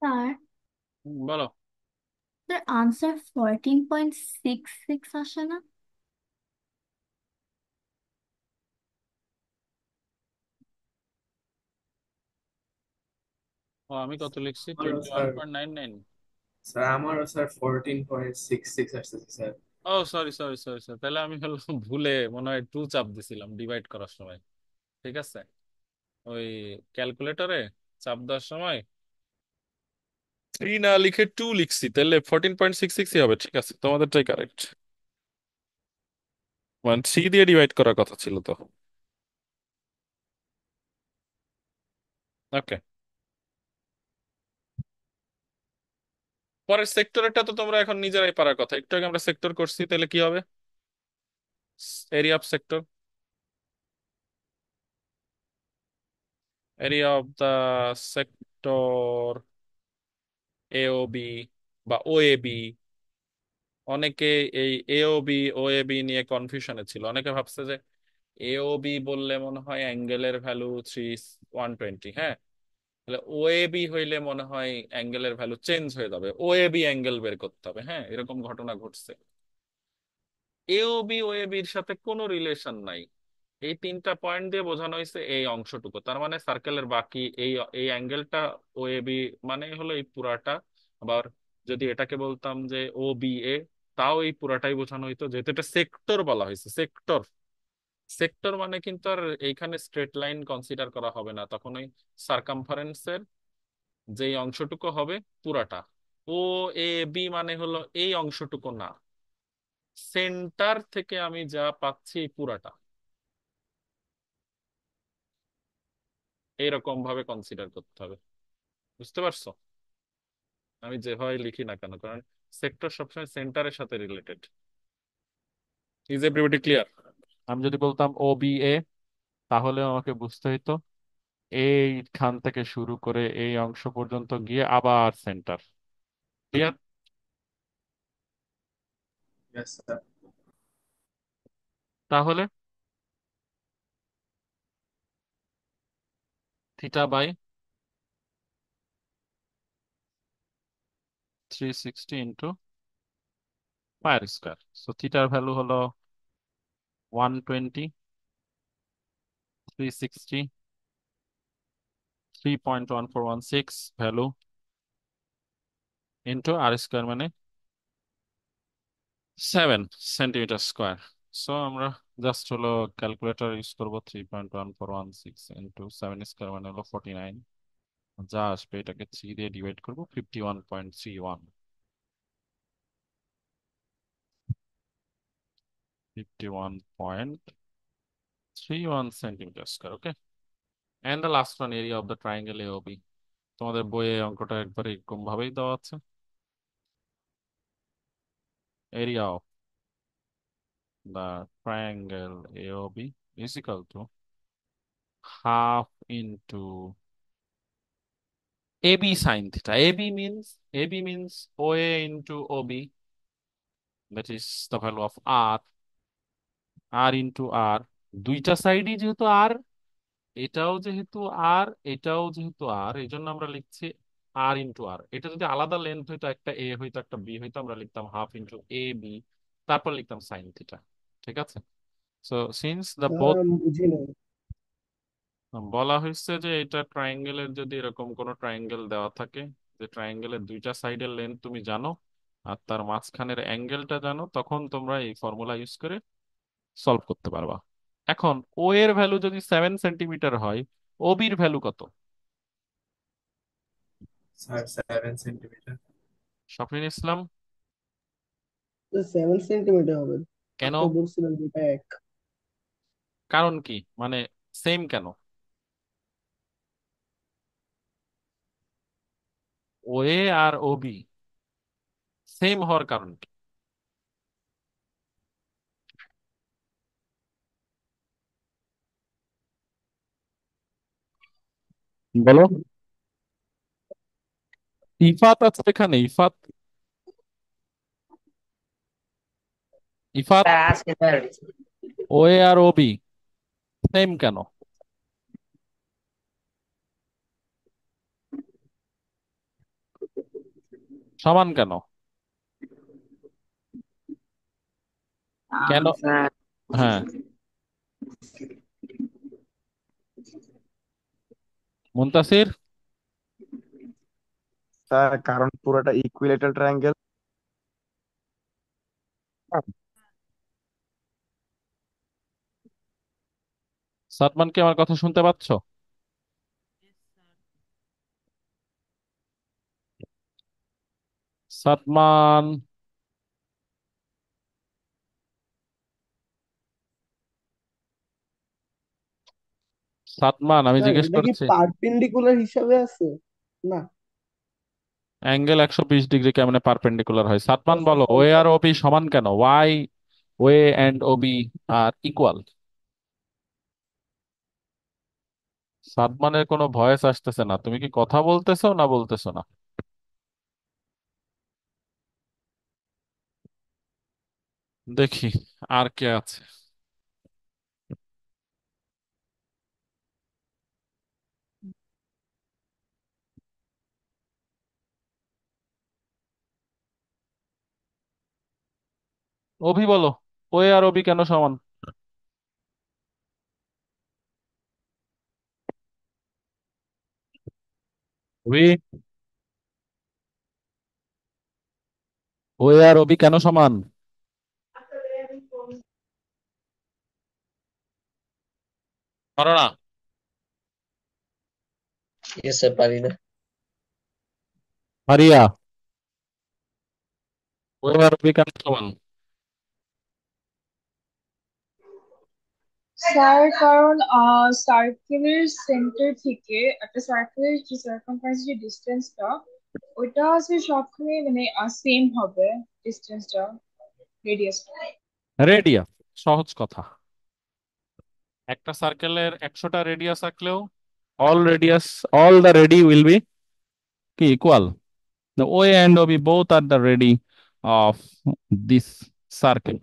স্যার বলো। স্যার আনসার 14.66 আসে না? ও আমি কত লিখছি, আমারও 21.99। আমারও স্যার 14.66 আসতেছে স্যার। ও সরি সরি সরি সরি, তাহলে আমি হলো ভুলে মনে হয় 2 চাপ দিছিলাম ডিভাইড করার সময়। ঠিক আছে, ওই ক্যালকুলেটরে চাপ দেওয়ার সময় 3 না লিখে 2 লিখছি, তাহলে 14.66 হবে। ঠিক আছে, তোমাদেরটাই কারেক্ট। মানে 3 দিয়ে ডিভাইড করার কথা ছিল তো। ওকে, পরের সেক্টরটা তো তোমরা এখন নিজেরাই পারার কথা। একটু আগে আমরা সেক্টর করছি, তাহলে কি হবে? Area of sector, area of the sector AOB বা ওএবি। অনেকে এই এওবি ওএবি নিয়ে কনফিউশনে ছিল। অনেকে ভাবছে যে এওবি বললে মনে হয় অ্যাঙ্গেলের ভ্যালু 120। হ্যাঁ, তাহলে ওএবি হইলে মনে হয় অ্যাঙ্গেলের ভ্যালু চেঞ্জ হয়ে যাবে, ওএবি অ্যাঙ্গেল বের করতে হবে। হ্যাঁ, এরকম ঘটনা ঘটছে। এওবি ওএবির সাথে কোনো রিলেশন নাই। এই 3টা পয়েন্ট দিয়ে বোঝানো হয়েছে এই অংশটুকু। তার মানে সার্কেলের বাকি এই এই অ্যাঙ্গেলটা ওএবি মানে হলো এই পুরাটা। আবার যদি এটাকে বলতাম যে ও বি এ, তাও এই পুরাটাই বোঝানো হইতো, যেহেতু এটা সেক্টর বলা হয়েছে। সেক্টর, সেক্টর মানে কিন্তু আর এইখানে স্ট্রেট লাইন কনসিডার করা হবে না, তখন ওই সার্কামফারেন্সের যেই অংশটুকু হবে পুরাটা। ও এ বি মানে হলো এই অংশটুকু না, সেন্টার থেকে আমি যা পাচ্ছি এই পুরাটা, এইরকম ভাবে কনসিডার করতে হবে। বুঝতে পারছো? আমি যেভাবে লিখি না কেন, কারণ সেক্টর সবসময় সেন্টারের সাথে রিলেটেড। Is everybody clear? আমি যদি বলতাম ও বি এ, তাহলে আমাকে বুঝতে হইতো এইখান থেকে শুরু করে এই অংশ পর্যন্ত গিয়ে আবার সেন্টার। ক্লিয়ার? Yes sir. তাহলে থিটা বাই 360 ইন্টু পায়ের স্কোয়ার। সো থিটার ভ্যালু হলো 120, 360, 3.1416 ভ্যালু ইন্টু আর স্কোয়ার মানে 7 সেন্টিমিটার স্কোয়ার। সো আমরা জাস্ট হলো ক্যালকুলেটর ইউজ করবো। 3.1416 ইন্টু 7 স্কোয়ার মানে হলো 49। যা আসবে এটাকে 3 দিয়ে ডিভাইড করবো, 51.31, 51.31 centimetre square. Okay, and the last one, area of the triangle AOB. তোমাদের বইয়ে অঙ্কটা একবারে এরকম ভাবেই দেওয়া আছে। Area of the triangle AOB is equal to half into AB sin theta. AB means OA into OB. That is the value of R. R into R. দুইটা সাইডই যেহেতু R, এটাও যেহেতু R, এটাও যেহেতু R, এই জন্য আমরা লিখছি R ইন্টু R। এটা যদি আলাদা লেন্থ হইতো, একটা A হইতো একটা B হইতো, আমরা লিখতাম হাফ ইন্টু এ বি, তারপর লিখতাম সাইন থিটা। ঠিক আছে? So since the sir both, আমি বুঝি নাই। বলা হয়েছে যে এটা ট্রায়াঙ্গেলের, যদি এরকম কোনো ট্রায়াঙ্গেল দেওয়া থাকে যে ট্রায়াঙ্গেলের দুইটা সাইডের লেন্থ তুমি জানো আর তার মাঝখানের অ্যাঙ্গেলটা জানো, তখন তোমরা এই ফর্মুলা ইউজ করে সলভ করতে পারবা। এখন ও এর ভ্যালু যদি 7 সেন্টিমিটার হয়, ও বির ভ্যালু কত? Sir 7 centimetre. Swapnil Islam, 7 centimetre হবে। কেন? আপনি বলছিলেন যেটা এক। কারণ কি, মানে সেম কেন? ও এ আর ও বি সেম হওয়ার কারণ কি? বলো। ইফাত আছে এখানে, ইফাত, ইফাত। স্যার আজকে স্যার ও এ আর ও বি সেম কেন? সমান কেন? কেন? স্যার হ্যাঁ, মুনতাসির। স্যার কারণ পুরোটা ইকুইলেটার ট্রায়াঙ্গেল। সাদমান, কি আমার কথা শুনতে পাচ্ছ? সাদমান, সাদমান, আমি স্যার জিজ্ঞেস এটা কি করছি। পারপেন্ডিকুলার হিসাবে আছে? না। অ্যাঙ্গেল 120 ডিগ্রি কেমনে পারপেন্ডিকুলার হয়? সাদমান আচ্ছা বলো, সরি ওয়ে আর স্যার। ওবি সমান কেন? Why OA and OB are equal? সাদমানের কোনো ভয়েস আসতেছে না, তুমি কি কথা বলতেছো না বলতেছো না? দেখি আর কে আছে। অভি বলো, ওয়ে আর ওবি কেন সমান? অভি, ওয়ে আর ওবি কেন সমান? পারো না? ইয়েস স্যার, পারি না। মারিয়া, ওয়ে আর ওবি কেন সমান? স্যার কারণ সার্কেলের সেন্টার থেকে একটা সার্কেলের যে সার্কামফারেন্স যে ডিস্টেন্সটা ওইটা আছে সবসময় মানে সেম হবে ডিস্টেন্সটা, রেডিয়াসটা। রেডিয়া, সহজ কথা। একটা সার্কেলের 100টা রেডিয়াস থাকলেও all radius, all the ready will be কি equal? The OA and OB both are the radii of this circle,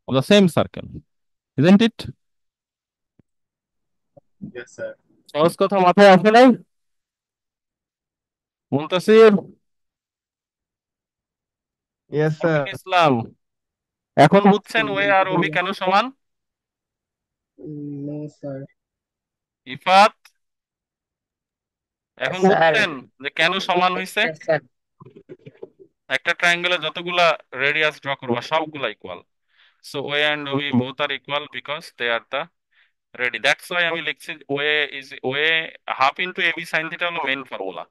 of the same circle, isn't it? Yes, sir. সহজ কথা মাথায় আসে নাই? Muntasir, yes sir. আমিন ইসলাম, এখন বুঝছেন ওয়ে আর Obi কেন সমান? No sir. ইফাত, এখন স্যার বুঝছেন যে কেন সমান হয়েছে? স্যার একটা ট্রায়াঙ্গেলে যতগুলা রেডিয়াস ড্র করবা সবগুলা equal, so OA and OB both are equal because they are the radii. That's why আমি লিখছি OA is OA half into AB sine theta হলো মেইন ফর্মুলা।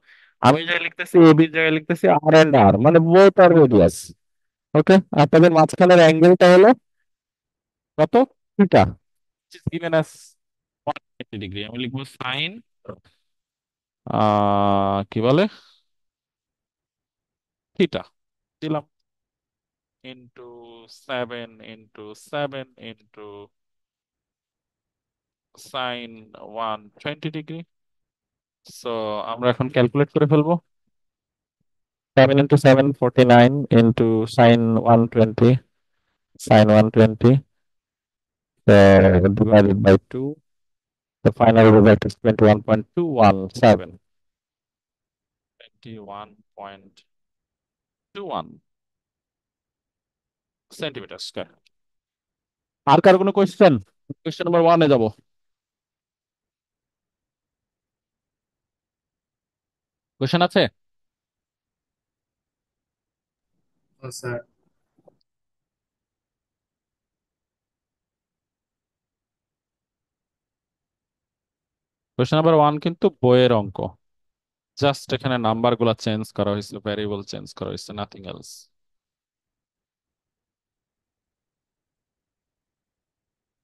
আমি যাই লিখতেছি এবি এর জায়গায় লিখতেছি আর এন্ড আর, মানে বোথ আর রেডিয়াস। ওকে, আর তাদের মাঝখানের অ্যাঙ্গেলটা হলো কত? Theta, which is given as 180 degree. আমি লিখবো সাইন কি বলে থিটা, দিলাম into 7 into 7 into sine 120 degree. So আমরা এখন ক্যালকুলেট করে ফেলবো। 7 into 7 49 into sine 120, sine 120 divided by 2. The final result is 21.217. 21.21 centimetre square. আর কার কোনো কোয়েশ্চেন? কোয়েশ্চেন নাম্বার 1-এ যাব। কোয়েশ্চেন আছে? No, sir. কোয়েশ্চেন নাম্বার 1 কিন্তু বইয়ের অঙ্ক, জাস্ট এখানে নাম্বার গুলা চেঞ্জ করা হয়েছে, ভ্যারিয়েবল চেঞ্জ করা হয়েছে, নাথিং এলস।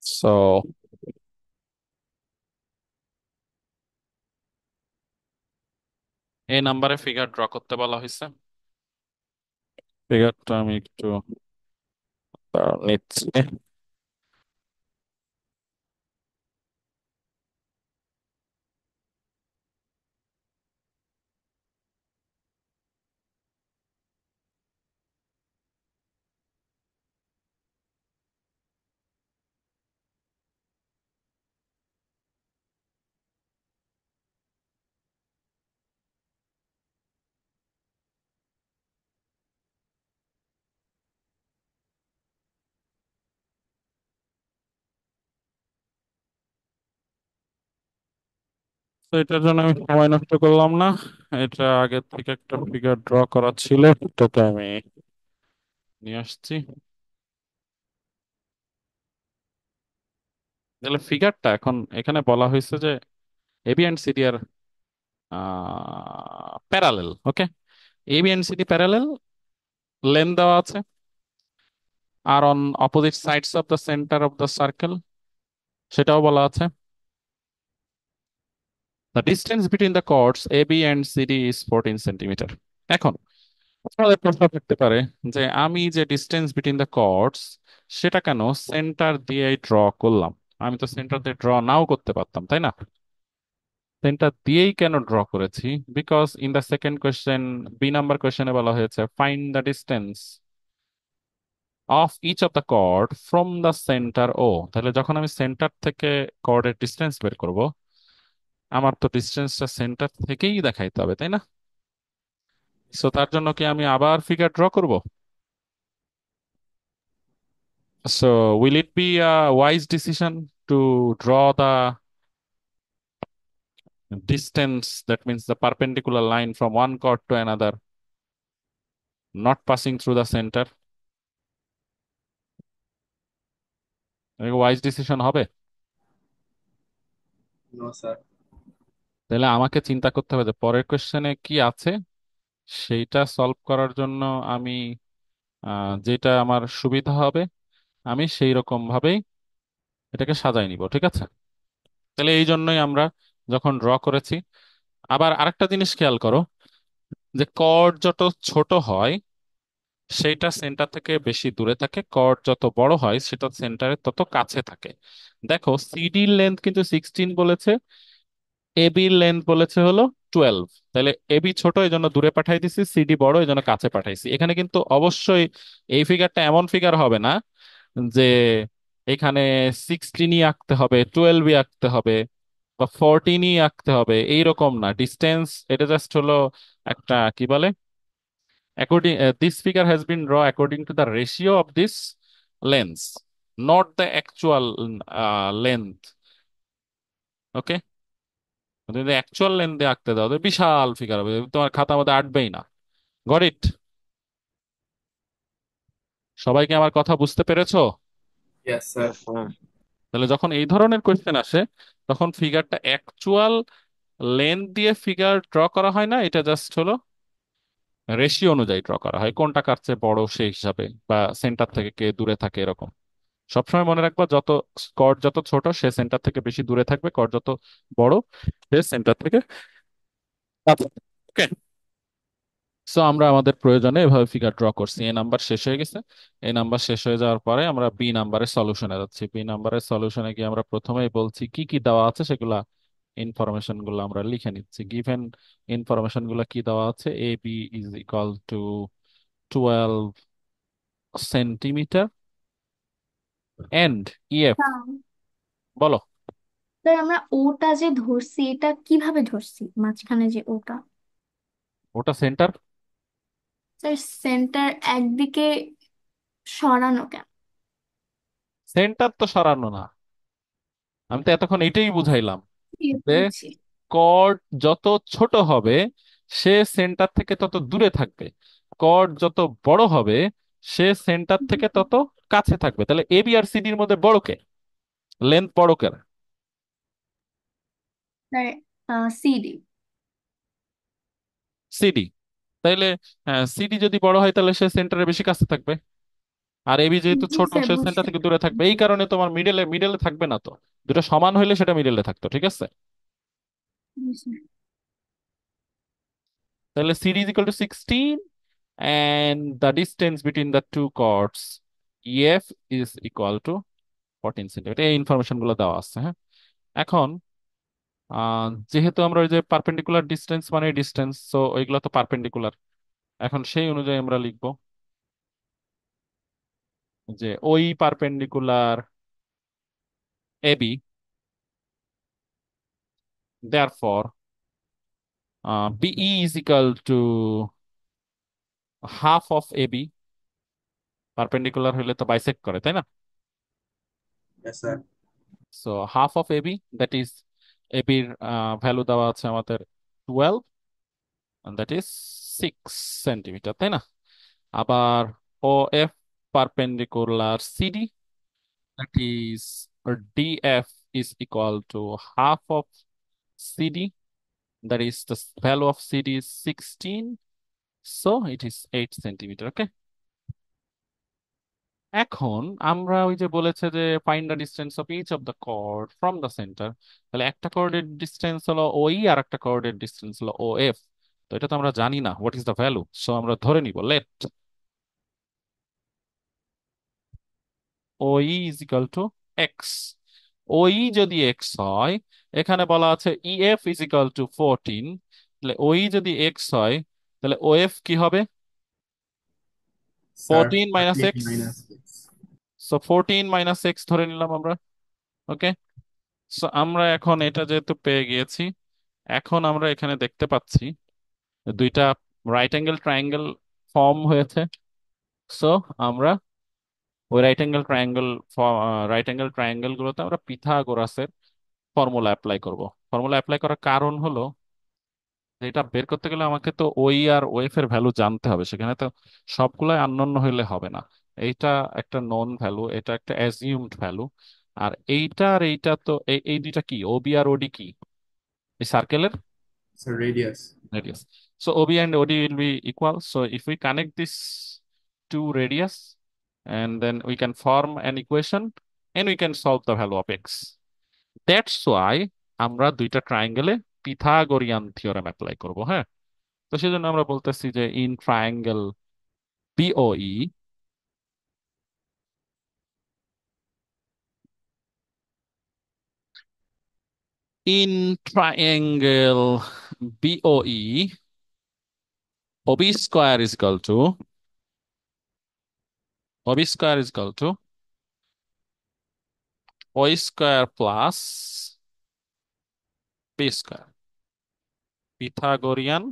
সো এই নাম্বারে ফিগার ড্র করতে বলা হয়েছে। ফিগারটা আমি একটু নিচ্ছি। তো এটার জন্য আমি সময় নষ্ট করলাম না, এটা আগে থেকে একটা ফিগার ড্র করা ছিল, এটাকে আমি নিয়ে আসছি। তাহলে ফিগারটা এখন এখানে বলা হয়েছে যে AB and CD are parallel. Okay, AB and CD parallel, লেন দেওয়া আছে, আর on opposite sides of the centre of the circle সেটাও বলা আছে। The distance between the chords AB and CD is 14 centimetre. এখন আপনাদের প্রশ্ন থাকতে পারে যে আমি যে ডিস্টেন্স বিটুইন দ্য কর্ডস সেটা কেন সেন্টার দিয়ে ড্র করলাম? আমি তো সেন্টার দিয়ে ড্র নাও করতে পারতাম, তাই না? সেন্টার দিয়েই কেন ড্র করেছি? Because in the second question, B number কোয়েশ্চেনে বলা হয়েছে find the distance of each of the chord from the centre O. তাহলে যখন আমি সেন্টার থেকে কর্ডের ডিস্টেন্স বের করব, আমার তো ডিস্টেন্সটা সেন্টার থেকেই দেখাইতে হবে, তাই না? সো তার জন্য কি আমি আবার ফিগার ড্র করব? So will it be a wise decision two draw the distance, that means the perpendicular line from one chord to another, not passing through the center? Wise decision হবে? No sir. তাহলে আমাকে চিন্তা করতে হবে যে পরের কোশ্চেনে কি আছে, সেইটা সলভ করার জন্য আমি যেটা আমার সুবিধা হবে আমি সেই রকম ভাবেই এটাকে সাজাই নিব, ঠিক আছে? তাহলে এই জন্যই আমরা যখন ড্র করেছি, আবার আরেকটা জিনিস খেয়াল করো যে কর্ড যত ছোট হয় সেইটা সেন্টার থেকে বেশি দূরে থাকে, কর্ড যত বড় হয় সেটা সেন্টারের তত কাছে থাকে। দেখো সিডির লেন্থ কিন্তু 16 বলেছে, এবি এর লেন্থ বলেছে হলো 12। তাহলে এবি ছোট এই জন্য দূরে পাঠাই দিছি, সিডি বড় এই জন্য কাছে পাঠাইছি। এখানে কিন্তু অবশ্যই এই ফিগারটা এমন ফিগার হবে না যে এখানে 16ই আঁকতে হবে, 12ই আঁকতে হবে, বা 14ই আঁকতে হবে, এইরকম না। ডিস্টেন্স এটা জাস্ট হলো একটা কি বলে, according this figure has been drawn according to the ratio of this lengths, not the actual length. ওকে, যদি অ্যাকচুয়াল লেন্থ দিয়ে আঁকতে দাও তো বিশাল ফিগার হবে, তোমার খাতা মধ্যে আঁটবেই না। Got it? সবাইকে আমার কথা বুঝতে পেরেছো? Yes sir. Yes, sir. তাহলে যখন এই ধরনের কোয়েশ্চেন আসে তখন ফিগারটা অ্যাকচুয়াল লেন্থ দিয়ে ফিগার ড্র করা হয় না, এটা জাস্ট হলো রেশিও অনুযায়ী ড্র করা হয়, কোনটা কার চেয়ে বড় সেই হিসাবে, বা সেন্টার থেকে কে দূরে থাকে এরকম। সবসময় মনে রাখবা যত কর্ড যত ছোট সে সেন্টার থেকে বেশি দূরে থাকবে, কর্ড যত বড় সে সেন্টার থেকে কাছে। ওকে, সো আমরা আমাদের প্রয়োজনে এভাবে ফিগার ড্র করছি। এ নাম্বার শেষ হয়ে গেছে। এই নাম্বার শেষ হয়ে যাওয়ার পরে আমরা বি নাম্বারের সলিউশনে যাচ্ছি। বি নাম্বারের সলিউশনে গিয়ে আমরা প্রথমেই বলছি কি কি দেওয়া আছে সেগুলা ইনফরমেশন গুলো আমরা লিখে নিচ্ছি। গিভেন ইনফরমেশন গুলো কি দেওয়া আছে, A B is equal to 12 centimetre and EF. বলো। স্যার আমরা ওটা যে ধরছি এটা কিভাবে ধরছি, মাঝখানে যে ওটা? ওটা সেন্টার। স্যার সেন্টার একদিকে সরানো কেন? সেন্টার তো সরানো না, আমি তো এতক্ষণ এটাই বুঝাইলাম যে বুঝছি। কর্ড যত ছোট হবে সে সেন্টার থেকে তত দূরে থাকবে, কর্ড যত বড় হবে সে সেন্টার থেকে তত কাছে থাকবে। তাহলে এবি আর সিডির মধ্যে বড় কে, লেন্থ বড় কে? Sir CD. সিডি। তাইলে সিডি যদি বড় হয় তাহলে সে সেন্টারের বেশি কাছে থাকবে, আর এবি যেহেতু জি ছোট স্যার, সে সেন্টার বুঝতে থেকে দূরে থাকবে। এই কারণে তোমার মিডলে মিডলে থাকবে না তো, দুটো সমান হইলে সেটা মিডলে থাকতো, ঠিক আছে? পারছি। তাহলে CD is equal to 16 and the distance between the two chords EF is equal to 14 centimetre. এই ইনফরমেশন গুলো দেওয়া আছে, হ্যাঁ। এখন যেহেতু আমরা ওই যে পারপেন্ডিকুলার ডিস্টেন্স মানে ডিস্টেন্স, তো ওইগুলো তো পারপেন্ডিকুলার। এখন সেই অনুযায়ী আমরা লিখবো যে ওই perpendicular AB, therefore BE is equal to half of AB। Perpendicular হইলে তো বাইসেক্ট করে, তাই না? Yes sir. So half of AB, that is এপির ভ্যালু দেওয়া আছে আমাদের 12, দ্যাট ইজ 6 সেন্টিমিটার, তাই না? আবার O F perpendicular CD, that is DF is equal to half of CD, that is the value of CD is 16, so it is 8 centimeter. Okay, এখন আমরা ওই যে বলেছে যে find the distance of each of the chord from the centre, তাহলে একটা কর্ডের distance হলো ওই আর একটা কর্ডের ডিস্টেন্স হলো ও এফ। তো এটা তো আমরা জানি না what is the value, so আমরা ধরে নিব লেট ওই ইজ ইকাল টু এক্স। ওই যদি এক্স হয়, এখানে বলা আছে ইএফ ইজ ইকাল টু 14, তাহলে ওই যদি এক্স হয় তাহলে ওএফ কি হবে? Sir 14 minus 14 x, minus so 14 minus x ধরে নিলাম আমরা। ওকে, সো আমরা এখন এটা যেহেতু পেয়ে গিয়েছি, এখন আমরা এখানে দেখতে পাচ্ছি দুইটা রাইট অ্যাঙ্গেল ট্রায়াঙ্গেল ফর্ম হয়েছে। সো আমরা ওই রাইট অ্যাঙ্গেল ট্রায়াঙ্গেল গুলোতে আমরা পিথাগোরাসের ফর্মুলা অ্যাপ্লাই করব। ফর্মুলা অ্যাপ্লাই করার কারণ হলো যে এটা বের করতে গেলে আমাকে তো ওই আর ওএফ এর ভ্যালু জানতে হবে, সেখানে তো সবগুলাই আননোন হইলে হবে না। এইটা একটা নন ভ্যালু, এটা একটা অ্যাজিউমড ভ্যালু, আর এইটা আর এইটা তো এই দুইটা কি, ওবি আর ওডি কি, এই সার্কেলের sir radius. radius. So OB and OD will be equal. So if we connect this two radius, and then we can form an equation and we can solve the value of x. That's why আমরা দুইটা ট্রায়াঙ্গেলে Pythagorean theorem apply করব। হ্যাঁ, তো সেজন্য আমরা বলতেছি যে in triangle বিওই, in triangle BOE, OB square is equal to OB square is equal to O square plus B square, Pythagorean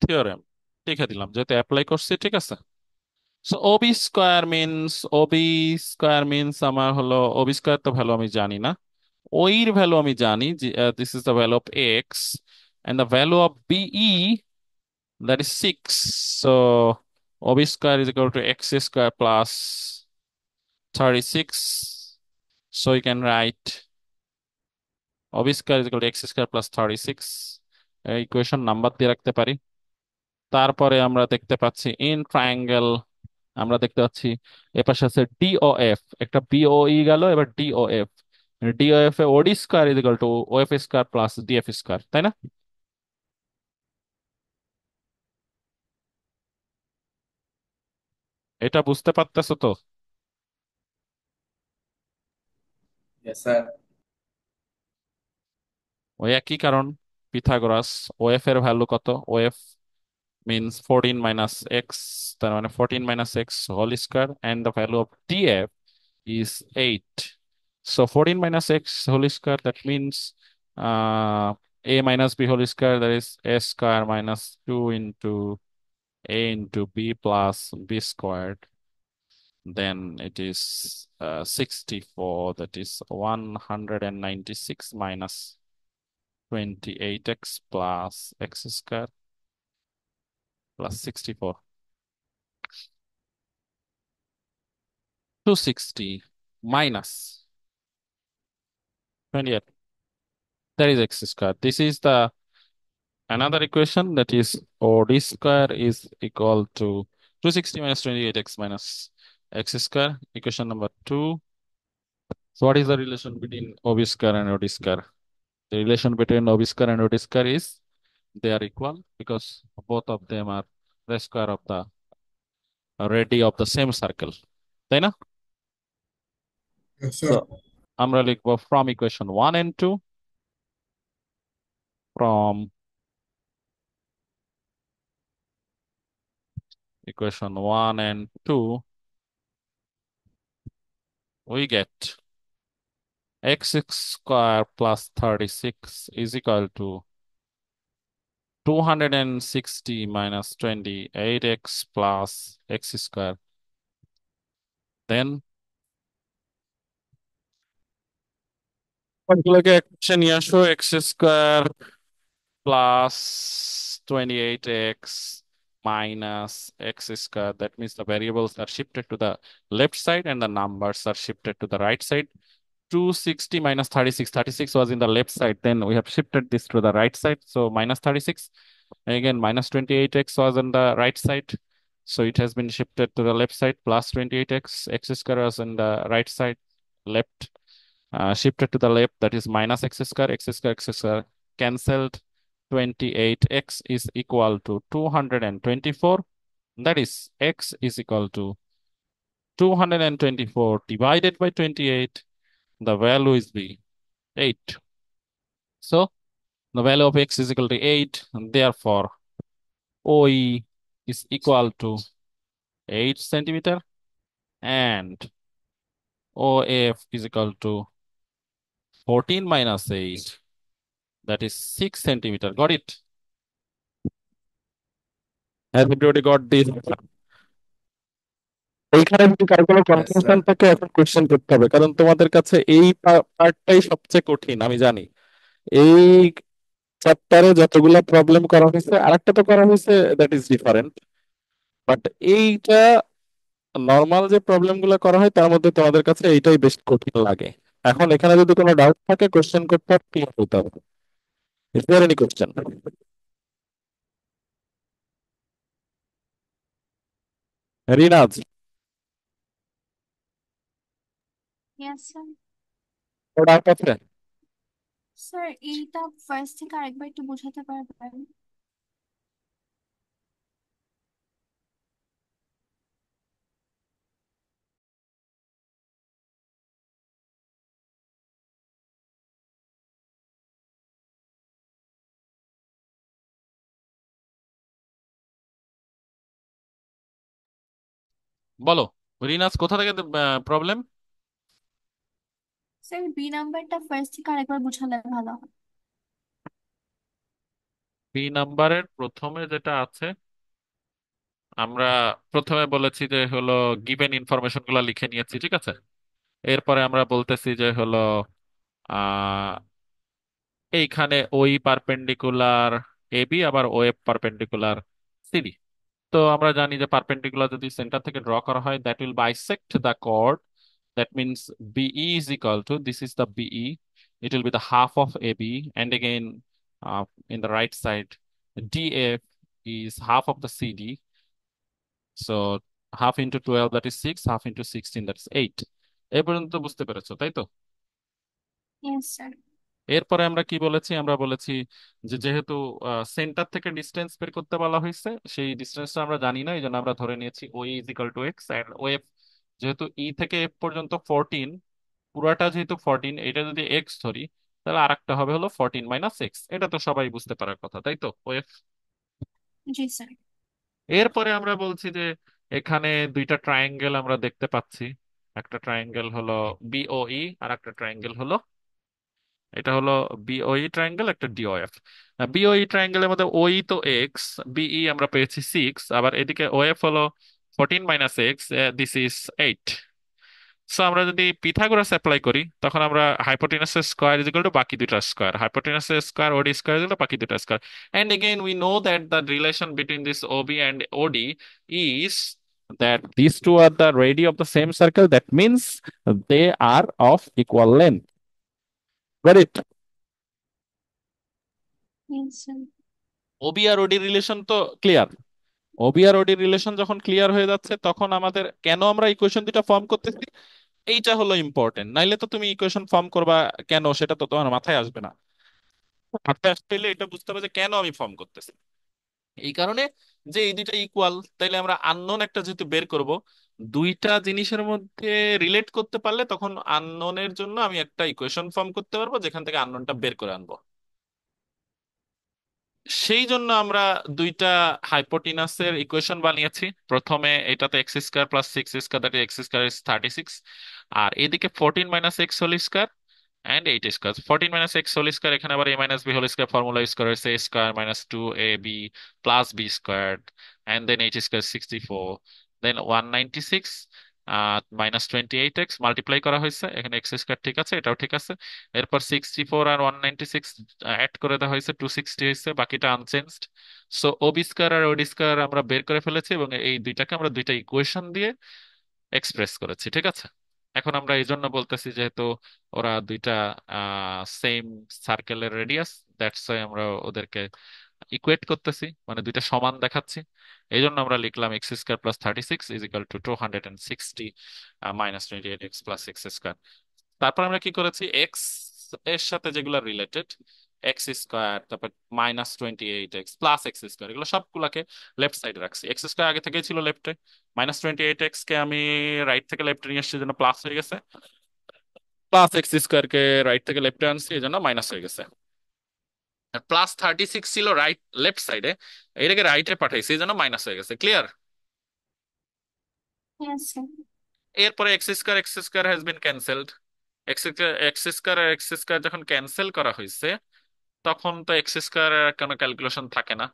theorem লিখে দিলাম যেহেতু অ্যাপ্লাই করছি, ঠিক আছে। সো ওবি স্কোয়ার মিনস আমার হলো ওবি স্কোয়ার তো ভ্যালু আমি জানি না, ওইর ভ্যালু আমি জানি যে this is the value of x and the value of BE, that is 6. So OB square is equal to x square plus 36. So you can write OB square is equal to x square plus 36, equation number দিয়ে রাখতে পারি। তারপরে আমরা দেখতে পাচ্ছি in triangle, আমরা দেখতে পাচ্ছি এপাশে আছে ডিওএফ, একটা বিওই গেল, এবার ডিওএফ। ডিওএফ এ OD square is equal to OF square plus DF square, তাই না? এটা বুঝতে পারতেছো তো? Yes sir. ওই একই কারণ, পিথাগোরাস। ওএফ এর ভ্যালু কত? ওএফ means 14 minus x, তার মানে 14 minus x whole square, and the value of df is 8. So 14 minus x whole square, that means a minus b whole square, that is a square minus 2 into a into b plus b squared. Then it is 64, that is 196 minus 28x plus x square plus 64. 260 minus 28, that is x square. This is the another equation, that is OD square is equal to 260 minus 28x minus x square, equation number 2. So what is the relation between OB square and OD square? The relation between OB square and OD square is they are equal because both of them are the square of the radii of the same circle, তাই না? So আমরা লিখবো from equation 1 and 2, from equation 1 and 2 we get x square plus 36 is equal to 260 minus 28x plus x square. Then সবগুলোকে এক পাশে নিয়ে আসো, x square plus 28x minus x square. That means the variables are shifted to the left side and the numbers are shifted to the right side. 260 minus 36. 36 was in the left side. Then we have shifted this to the right side. So minus 36. And again, minus 28x was on the right side. So it has been shifted to the left side. Plus 28x. X square was on the right side. Left. Shifted to the left. That is minus x square. X square cancelled. 28x is equal to 224. That is x is equal to 224 divided by 28. The value is the 8. So the value of x is equal to 8. And therefore, OE is equal to 8 centimeter and OF is equal to 14 minus 8. That is 6 centimeter. Got it? Has everybody got this? এইখানে যদি কারো কোনো Yes, confusion sir. থাকে এখন question করতে হবে, কারণ তোমাদের কাছে এই পার্টটাই সবচেয়ে কঠিন আমি জানি। এই চ্যাপ্টারে যতগুলা প্রবলেম করা হয়েছে, আরেকটা তো করা হয়েছে, দ্যাট ইজ ডিফারেন্ট, বাট এইটা নর্মাল যে প্রবলেম গুলো করা হয় তার মধ্যে তোমাদের কাছে এইটাই বেশ কঠিন লাগে। এখন এখানে যদি কোনো ডাউট থাকে কোশ্চেন করতে হবে, ক্লিয়ার হতে হবে। Is there any question? Rinaz, yes sir. Doubt আছে? স্যার এইটা ফার্স্ট থেকে আরেকবার একটু বোঝাতে পারবেন? বলো রিনাজ, কোথা থেকে প্রবলেম? স্যার বি নাম্বারটা ফার্স্ট থেকে আরেকবার বোঝালে ভালো হয়। বি নাম্বারের প্রথমে যেটা আছে, আমরা প্রথমে বলেছি যে হলো গিভেন ইনফরমেশন গুলা লিখে নিয়েছি, ঠিক আছে। এরপরে আমরা বলতেছি যে হলো আহ এইখানে ওই পারপেন্ডিকুলার এবি আবার ওএফ পারপেন্ডিকুলার সিডি। তো আমরা জানি যে পারপেন্ডিকুলার যদি সেন্টার থেকে ড্র করা হয়, that will bisect the chord. That means BE is equal to, this is the BE, it will be the half of AB, and again in the right side DF is half of the CD. So half into 12, that is 6, half into 16, that is 8. এই পর্যন্ত বুঝতে পেরেছো তাই তো? Yes sir. এরপরে আমরা কি বলেছি? আমরা বলেছি যে যেহেতু সেন্টার থেকে ডিস্টেন্স বের করতে বলা হয়েছে, সেই ডিস্টেন্সটা আমরা জানি না, এই জন্য আমরা ধরে নিয়েছি ওই is equal two x, and of যেহেতু ই থেকে এফ পর্যন্ত 14, পুরাটা যেহেতু 14, এটা যদি এক্স ধরি তাহলে আরেকটা হবে হলো 14 মাইনাস এক্স। এটা তো সবাই বুঝতে পারার কথা তাই তো? ওএফ। G sir. এরপরে আমরা বলছি যে এখানে দুইটা ট্রায়াঙ্গেল আমরা দেখতে পাচ্ছি, একটা ট্রায়াঙ্গেল হলো বিওই আর একটা ট্রায়াঙ্গেল হলো, এটা হলো বিওই ট্রায়াঙ্গেল, একটা ডিওএফ। বিওই ট্রায়াঙ্গেলের মধ্যে ওই তো এক্স, বিই আমরা পেয়েছি 6, আবার এদিকে ওএফ হলো 14 minus X, this is 8। So আমরা যদি পিথাগোরাস অ্যাপ্লাই করি তখন আমরা হাইপোটেনাসের স্কয়ার ইজ ইকুয়াল টু বাকি দুইটা স্কয়ার, হাইপোটেনাসের square OD square is equal to বাকি দুইটা square. And again we know that the relation between this OB and OD is that these two are the radii of the same circle. That means they are of equal length. Got it? Yes sir. OB আর OD relation তো clear. Obi আর OD relation যখন clear হয়ে যাচ্ছে তখন আমাদের কেন আমরা ইকুয়েশন দুটা ফর্ম করতেছি এইটা হলো ইম্পর্টেন্ট। নাইলে তো তুমি ইকুয়েশন ফর্ম করবা কেন সেটা তো তোমার মাথায় আসবে না। মাথায় আসতে হলে এটা বুঝতে হবে যে কেন আমি ফর্ম করতেছি। এই কারণে যে এই দুইটা ইকুয়াল, তাইলে আমরা আননোন একটা যেহেতু বের করব, দুইটা জিনিসের মধ্যে রিলেট করতে পারলে তখন আননোনের জন্য আমি একটা ইকুয়েশন ফর্ম করতে পারবো যেখান থেকে আননোনটা বের করে আনবো। সেই জন্য আমরা দুইটা হাইপোটিনাসের ইকুয়েশন বানিয়েছি। প্রথমে এটাতে X square plus 6 square, that X square is 36, আর এদিকে 14 minus X whole square and 8 square. 14 minus x whole square, এখানে আবার a minus b whole square formula use করে a square minus 2ab plus b squared, and then h square 64, then 196, -28x multiply করা হয়েছে, এখানে x square ঠিক আছে, এটাও ঠিক আছে। এরপর 64 আর 196 অ্যাড করে দেওয়া হয়েছে, 260 হয়েছে, বাকিটা আনচেঞ্জড। সো ওবি স্কোয়ার আর ওডি স্কোয়ার আমরা বের করে ফেলেছি এবং এই দুইটাকে আমরা দুইটা ইকুয়েশন দিয়ে এক্সপ্রেস করেছি, ঠিক আছে। এখন আমরা এই জন্য বলতেছি যেহেতু ওরা দুইটা সেম সার্কেলের রেডিয়াস, দ্যাটস ওয়াই আমরা ওদেরকে ইকুয়েট করতেছি, মানে দুইটা সমান দেখাচ্ছি। এই জন্য আমরা লিখলাম x square plus 36 is equal two 260 -28x plus x square. তারপর আমরা কি করেছি, এক্স এর সাথে যেগুলো রিলেটেড, এক্স স্কোয়ার, তারপর -28x প্লাস এক্স স্কোয়ার, এগুলো সবগুলাকে লেফট সাইডে রাখছি। এক্স স্কোয়ার আগে থেকেই ছিল লেফটে, -28x কে আমি রাইট থেকে লেফটে নিয়ে এসেছি, এই জন্য প্লাস হয়ে গেছে। প্লাস এক্স স্কোয়ার কে রাইট থেকে লেফটে আনছি, এই জন্য মাইনাস হয়ে গেছে। আর +36 ছিল রাইট লেফট সাইডে, এটাকে রাইটে পাঠাইছি, এই জন্য মাইনাস হয়ে গেছে। ক্লিয়ার? হ্যাঁ স্যার। এরপরে X square has been cancelled. X square আর এক্স স্কোয়ার যখন ক্যান্সেল করা হয়েছে, তখন তো এক্স স্কোয়ার কোনো ক্যালকুলেশন থাকে না,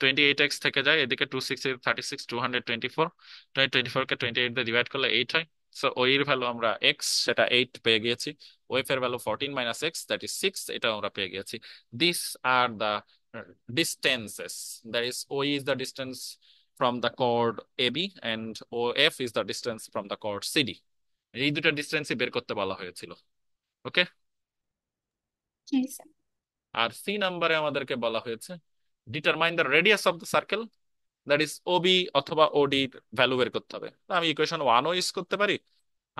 28x থেকে যায়, এদিকে 260 36 224, 24 কে 28 দিয়ে ডিভাইড করলে 8 হয়। সো ওই এর ভ্যালু আমরা এক্স, সেটা 8 পেয়ে গিয়েছি। ওয়েফ এর ভ্যালু 14 - x, দ্যাট ইজ 6, এটা আমরা পেয়ে গিয়েছি। This are the distances, that is O is the distance from the chord AB and O F is the distance from the chord CD. এই দুটো ডিস্টেন্সই বের করতে বলা হয়েছিল। ওকে। হ্যাঁ স্যার। আর সি নাম্বারে আমাদেরকে বলা হয়েছে determine the radius of the circle, that is OB অথবা ওডি ভ্যালু বের করতে হবে। তা আমি ইকুয়েশন 1ও ইউজ করতে পারি,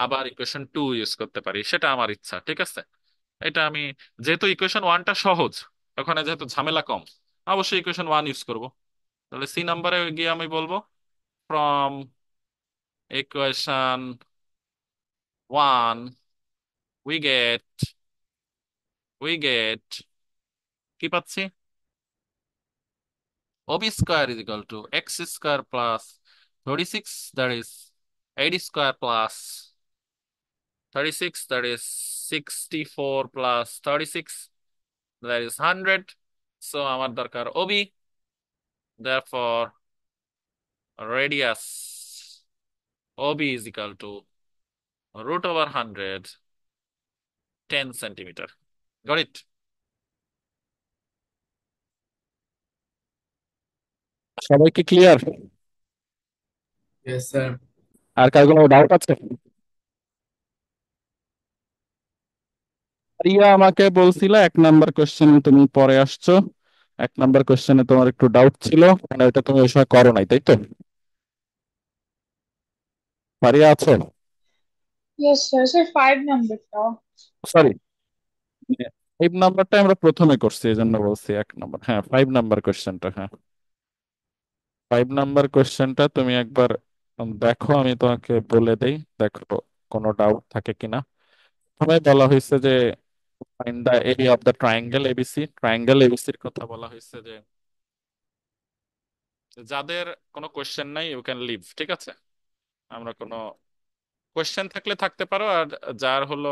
আবার ইকুয়েশন 2 ইউজ করতে পারি, সেটা আমার ইচ্ছা, ঠিক আছে। এটা আমি, যেহেতু ইকুয়েশন 1টা সহজ, ওখানে যেহেতু ঝামেলা কম, অবশ্যই ইকুয়েশন 1 ইউজ করব। তাহলে সি নাম্বারে গিয়ে আমি বলবো from equation 1 we get we get কি পাচ্ছি, OB square is equal to x square plus 36, that is 8 square plus 36, that is 64 plus 36, that is 100. So আমার দরকার OB, therefore radius OB is equal to √100, 10 centimeter. Got it? সবাইকে clear? Yes, sir. আর কার কোনো doubt আছে? রিয়া আমাকে বলছিল 1 number question তুমি পরে আসছো, 1 নাম্বার কোশ্চেনে তোমার একটু ডাউট ছিল, মানে ওটা তুমি ওই সময় করো নাই, তাই তো? পারিয়া আছো? Yes sir. স্যার 5 নাম্বারটা। সরি, 5 নাম্বারটা আমরা প্রথমে করছি, এই জন্য বলছি 1 নাম্বার। হ্যাঁ, 5 নাম্বার কোশ্চেনটা, হ্যাঁ 5 নাম্বার কোশ্চেনটা তুমি একবার দেখো, আমি তোমাকে বলে দেই, দেখো কোনো ডাউট থাকে কিনা। প্রথমে বলা হয়েছে যে find the area of the triangle ABC. Triangle এবিসির কথা বলা হয়েছে যে যাদের কোনো কোশ্চেন নাই ইউ ক্যান লিভ, ঠিক আছে। আমরা কোনো কোশ্চেন থাকলে থাকতে পারো, আর যার হলো